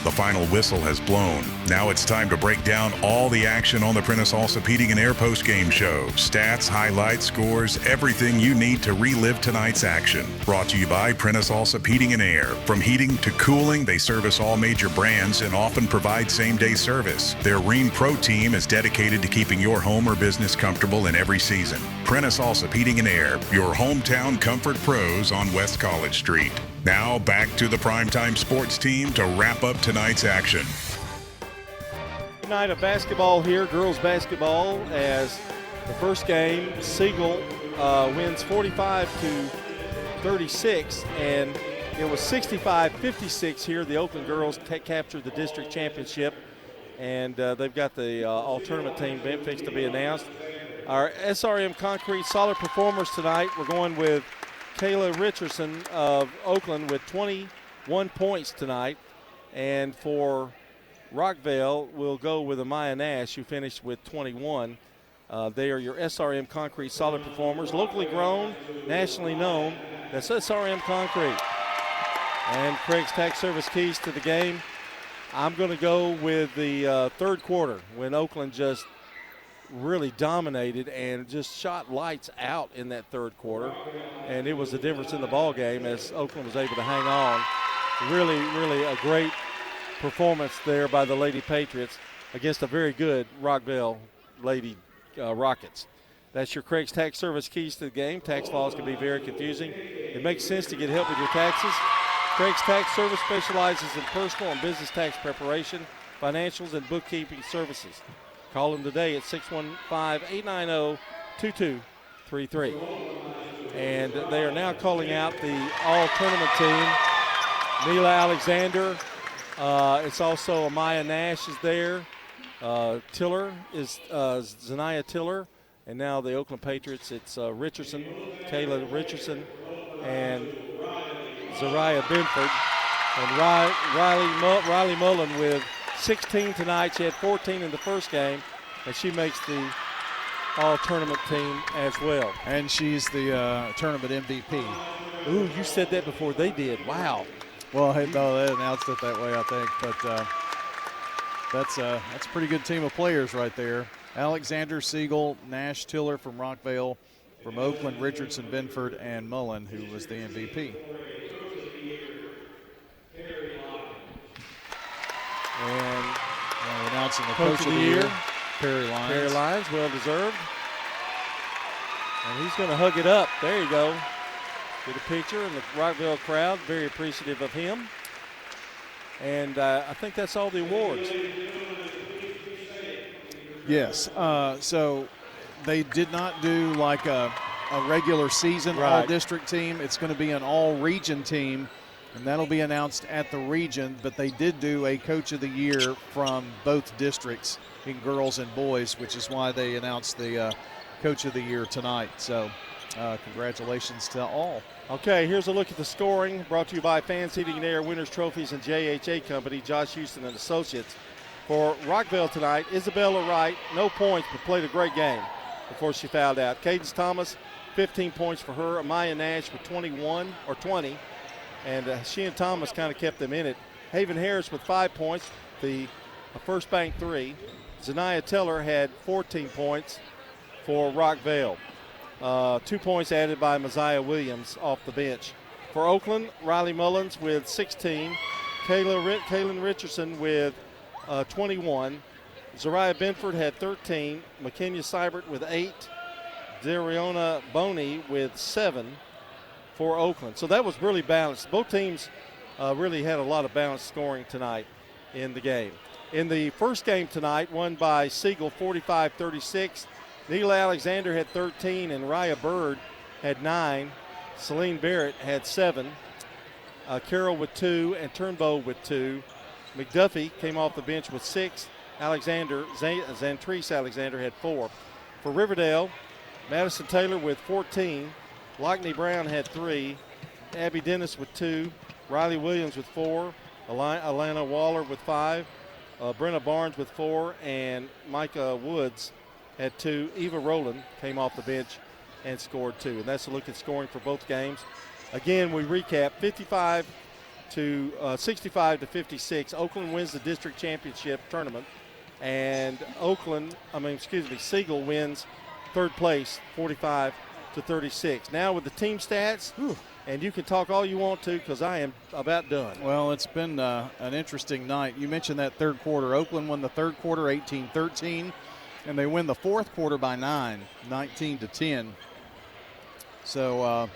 The final whistle has blown. Now it's time to break down all the action on the Prentice Allsup Heating and Air post-game show. Stats, highlights, scores, everything you need to relive tonight's action. Brought to you by Prentice Allsup Heating and Air. From heating to cooling, they service all major brands and often provide same-day service. Their Rheem Pro team is dedicated to keeping your home or business comfortable in every season. Prentice Allsup Heating and Air, your hometown comfort pros on West College Street. Now back to the Primetime Sports team to wrap up tonight's action. Night of basketball here, girls basketball, as the first game, Siegel wins 45-36, and it was 65-56 here. The Oakland girls captured the district championship, and they've got the all-tournament team fixed to be announced. Our SRM Concrete solid performers tonight, we're going with Kayla Richardson of Oakland with 21 points tonight. And for Rockvale, we'll go with Amaya Nash, who finished with 21. They are your SRM Concrete solid performers, locally grown, nationally known. That's SRM Concrete. And Craig's Tax Service keys to the game. I'm going to go with the third quarter when Oakland just really dominated and just shot lights out in that third quarter. And it was the difference in the ball game as Oakland was able to hang on. Really, really a great performance there by the Lady Patriots against a very good Rockvale Lady Rockets. That's your Craig's Tax Service keys to the game. Tax laws can be very confusing. It makes sense to get help with your taxes. Craig's Tax Service specializes in personal and business tax preparation, financials, and bookkeeping services. Call them today at 615-890-2233. And they are now calling out the all-tournament team. Neela Alexander. It's also Amaya Nash is there. Tiller is Zanaya Tiller. And now the Oakland Patriots, it's Richardson, Kayla Richardson, and Zariah Benford. And Riley Mullen with 16 tonight. She had 14 in the first game, and she makes the all-tournament team as well. And she's the tournament MVP. Ooh, you said that before they did. Wow. Well, no, they announced it that way, I think. But That's a pretty good team of players right there. Alexander, Siegel, Nash, Tiller from Rockvale, from Oakland, Richardson, Benford, and Mullen, who was the MVP. And announcing the Coach of the Year, Perry Lyons. Perry Lyons, well deserved. And he's going to hug it up. There you go. Get a picture, and the Rockvale crowd very appreciative of him. And I think that's all the awards. Yes. So they did not do like a regular season all-district team. It's going to be an all-region team, and that'll be announced at the region. But they did do a Coach of the Year from both districts in girls and boys, which is why they announced the Coach of the Year tonight. So congratulations to all. Okay, here's a look at the scoring, brought to you by Fans Heating and Air, Winners Trophies, and JHA Company, Josh Houston and Associates. For Rockvale tonight, Isabella Wright, no points, but played a great game before she fouled out. Cadence Thomas, 15 points for her. Amaya Nash with 20, and she and Thomas kind of kept them in it. Haven Harris with 5 points, the first bank 3. Zaniah Teller had 14 points for Rockvale. 2 points added by Messiah Williams off the bench. For Oakland, Riley Mullins with 16. Kaylin Richardson with 21. Zariah Benford had 13. McKenya Seibert with 8. Dariona Boney with 7 for Oakland. So that was really balanced. Both teams really had a lot of balanced scoring tonight in the game. In the first game tonight, won by Siegel 45-36. Neela Alexander had 13, and Raya Bird had 9. Celine Barrett had 7. Carroll with 2, and Turnbow with 2. McDuffie came off the bench with 6. Zantrice Alexander had 4. For Riverdale, Madison Taylor with 14. Lockney Brown had 3. Abby Dennis with 2. Riley Williams with 4. Alana Waller with 5. Brenna Barnes with 4. And Micah Woods had 2. Eva Rowland came off the bench and scored 2. And that's a look at scoring for both games. Again, we recap 65-56. Oakland wins the district championship tournament, and Siegel wins third place 45-36. Now with the team stats, and you can talk all you want to because I am about done. Well, it's been an interesting night. You mentioned that third quarter. Oakland won the third quarter 18-13, and they win the fourth quarter by 9, 19-10. So,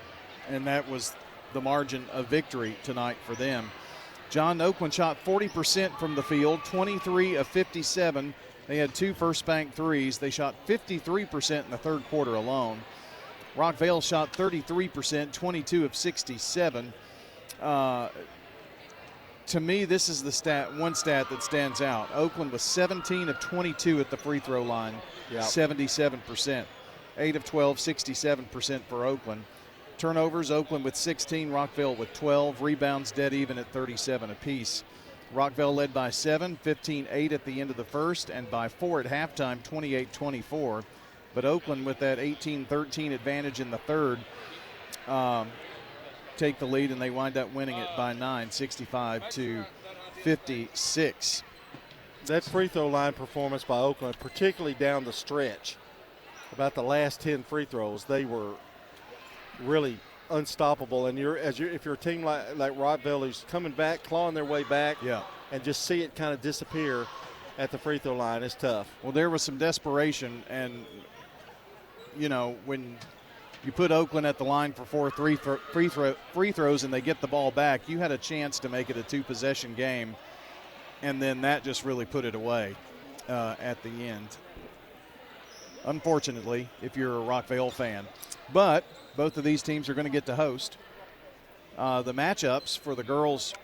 and that was the margin of victory tonight for them. John, Oakland shot 40% from the field, 23 of 57. They had 2 first bank threes. They shot 53% in the third quarter alone. Rockvale shot 33%, 22 of 67. To me, this is the one stat that stands out. Oakland was 17 of 22 at the free throw line, 77%. 8 of 12, 67% for Oakland. Turnovers, Oakland with 16, Rockvale with 12. Rebounds dead even at 37 apiece. Rockvale led by 7, 15-8 at the end of the first, and by 4 at halftime, 28-24. But Oakland with that 18-13 advantage in the third take the lead, and they wind up winning it by 9, 65-56. That free throw line performance by Oakland, particularly down the stretch, about the last 10 free throws, they were really unstoppable. And if you're a team like Rockvale who's coming back, clawing their way back, and just see it kind of disappear at the free throw line, it's tough. Well, there was some desperation, and when you put Oakland at the line for 4 free throws and they get the ball back, you had a chance to make it a 2-possession game, and then that just really put it away at the end. Unfortunately, if you're a Rockvale fan. But both of these teams are going to get to host. The matchups for the girls'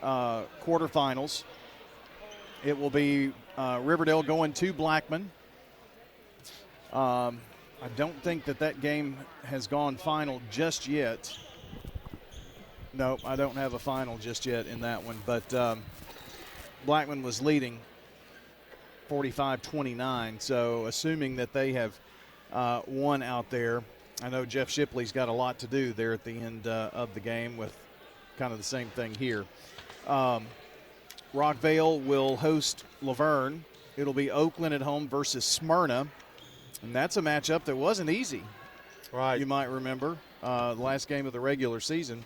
quarterfinals, it will be Riverdale going to Blackman. I don't think that game has gone final just yet. No, I don't have a final just yet in that one. But Blackman was leading 45-29. So assuming that they have won out there, I know Jeff Shipley's got a lot to do there at the end of the game with kind of the same thing here. Rockvale will host Laverne. It'll be Oakland at home versus Smyrna. And that's a matchup that wasn't easy. Right. You might remember last game of the regular season.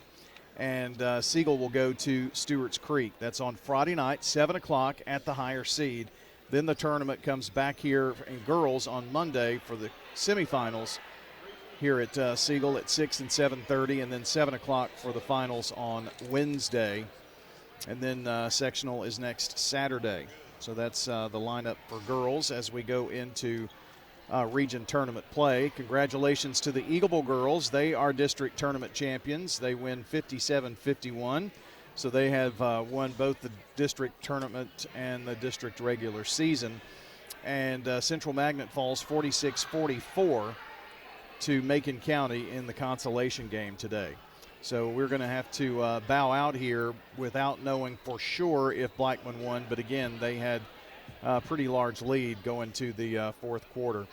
And Siegel will go to Stewart's Creek. That's on Friday night, 7 o'clock at the higher seed. Then the tournament comes back here in girls on Monday for the semifinals here at Siegel at 6 and 7:30, and then 7 o'clock for the finals on Wednesday. And then sectional is next Saturday. So that's the lineup for girls as we go into region tournament play. Congratulations to the Eagleville girls. They are district tournament champions. They win 57-51. So they have won both the district tournament and the district regular season. And Central Magnet falls 46-44 to Macon County in the consolation game today. So we're going to have to bow out here without knowing for sure if Blackman won. But again, they had a pretty large lead going to the fourth quarter.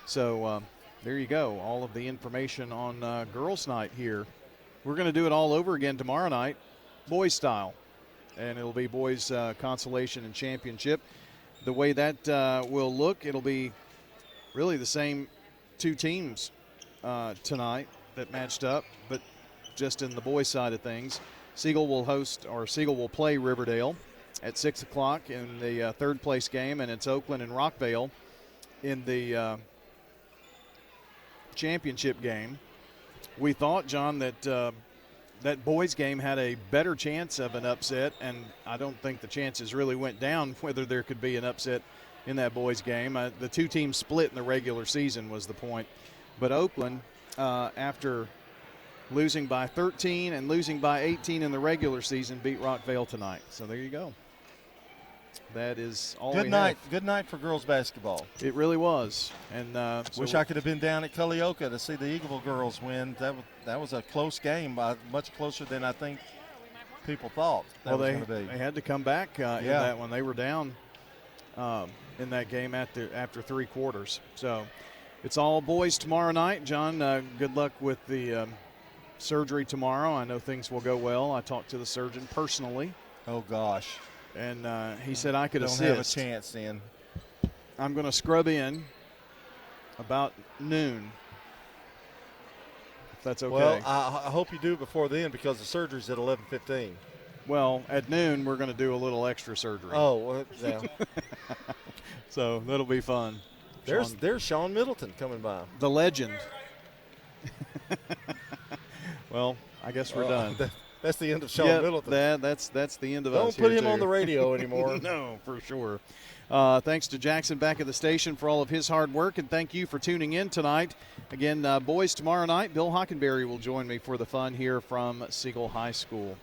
So there you go. All of the information on girls' night here. We're going to do it all over again tomorrow night, boys style. And it'll be boys consolation and championship. The way that will look, it'll be really the same two teams tonight that matched up, but just in the boys' side of things. Siegel will play Riverdale at 6 o'clock in the third place game, and it's Oakland and Rockvale in the championship game. We thought, John, that that boys' game had a better chance of an upset, and I don't think the chances really went down whether there could be an upset in that boys' game. The two teams split in the regular season was the point. But Oakland, after losing by 13 and losing by 18 in the regular season, beat Rockvale tonight. So there you go. That is all Good we night. have. Good night for girls basketball. It really was. And wish I could have been down at Cullioca to see the Eagleville girls win. That was a close game, much closer than I think people thought that was going to be. They had to come back in that one. They were down in that game after three quarters. So it's all boys tomorrow night. John, good luck with the surgery tomorrow. I know things will go well. I talked to the surgeon personally. Oh, gosh. And he said I could Don't assist. have a chance then. I'm going to scrub in about noon, if that's okay. Well, I hope you do it before then because the surgery's at 11:15. Well, at noon we're going to do a little extra surgery. Oh, well, yeah. So that'll be fun. There's Sean Middleton coming by. The legend. Well, I guess we're done. That's the end of Sean Middleton. That's the end of us. us. Don't put him on the radio anymore. No, for sure. Thanks to Jackson back at the station for all of his hard work, and thank you for tuning in tonight. Again, boys, tomorrow night, Bill Hockenberry will join me for the fun here from Siegel High School.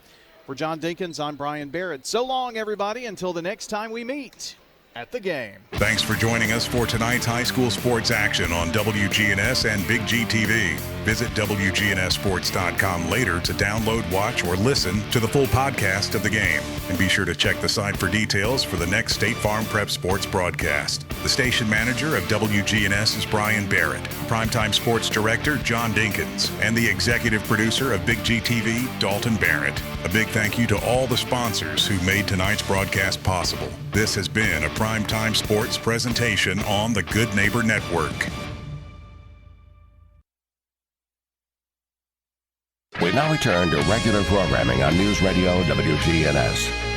For John Dinkins, I'm Brian Barrett. So long, everybody, until the next time we meet at the game. Thanks for joining us for tonight's high school sports action on WGNS and Big G TV. Visit WGNSSports.com later to download, watch, or listen to the full podcast of the game. And be sure to check the site for details for the next State Farm Prep Sports broadcast. The station manager of WGNS is Brian Barrett, Primetime Sports Director John Dinkins, and the executive producer of Big G TV, Dalton Barrett. A big thank you to all the sponsors who made tonight's broadcast possible. This has been a Primetime Sports presentation on the Good Neighbor Network. We now return to regular programming on News Radio WGNS.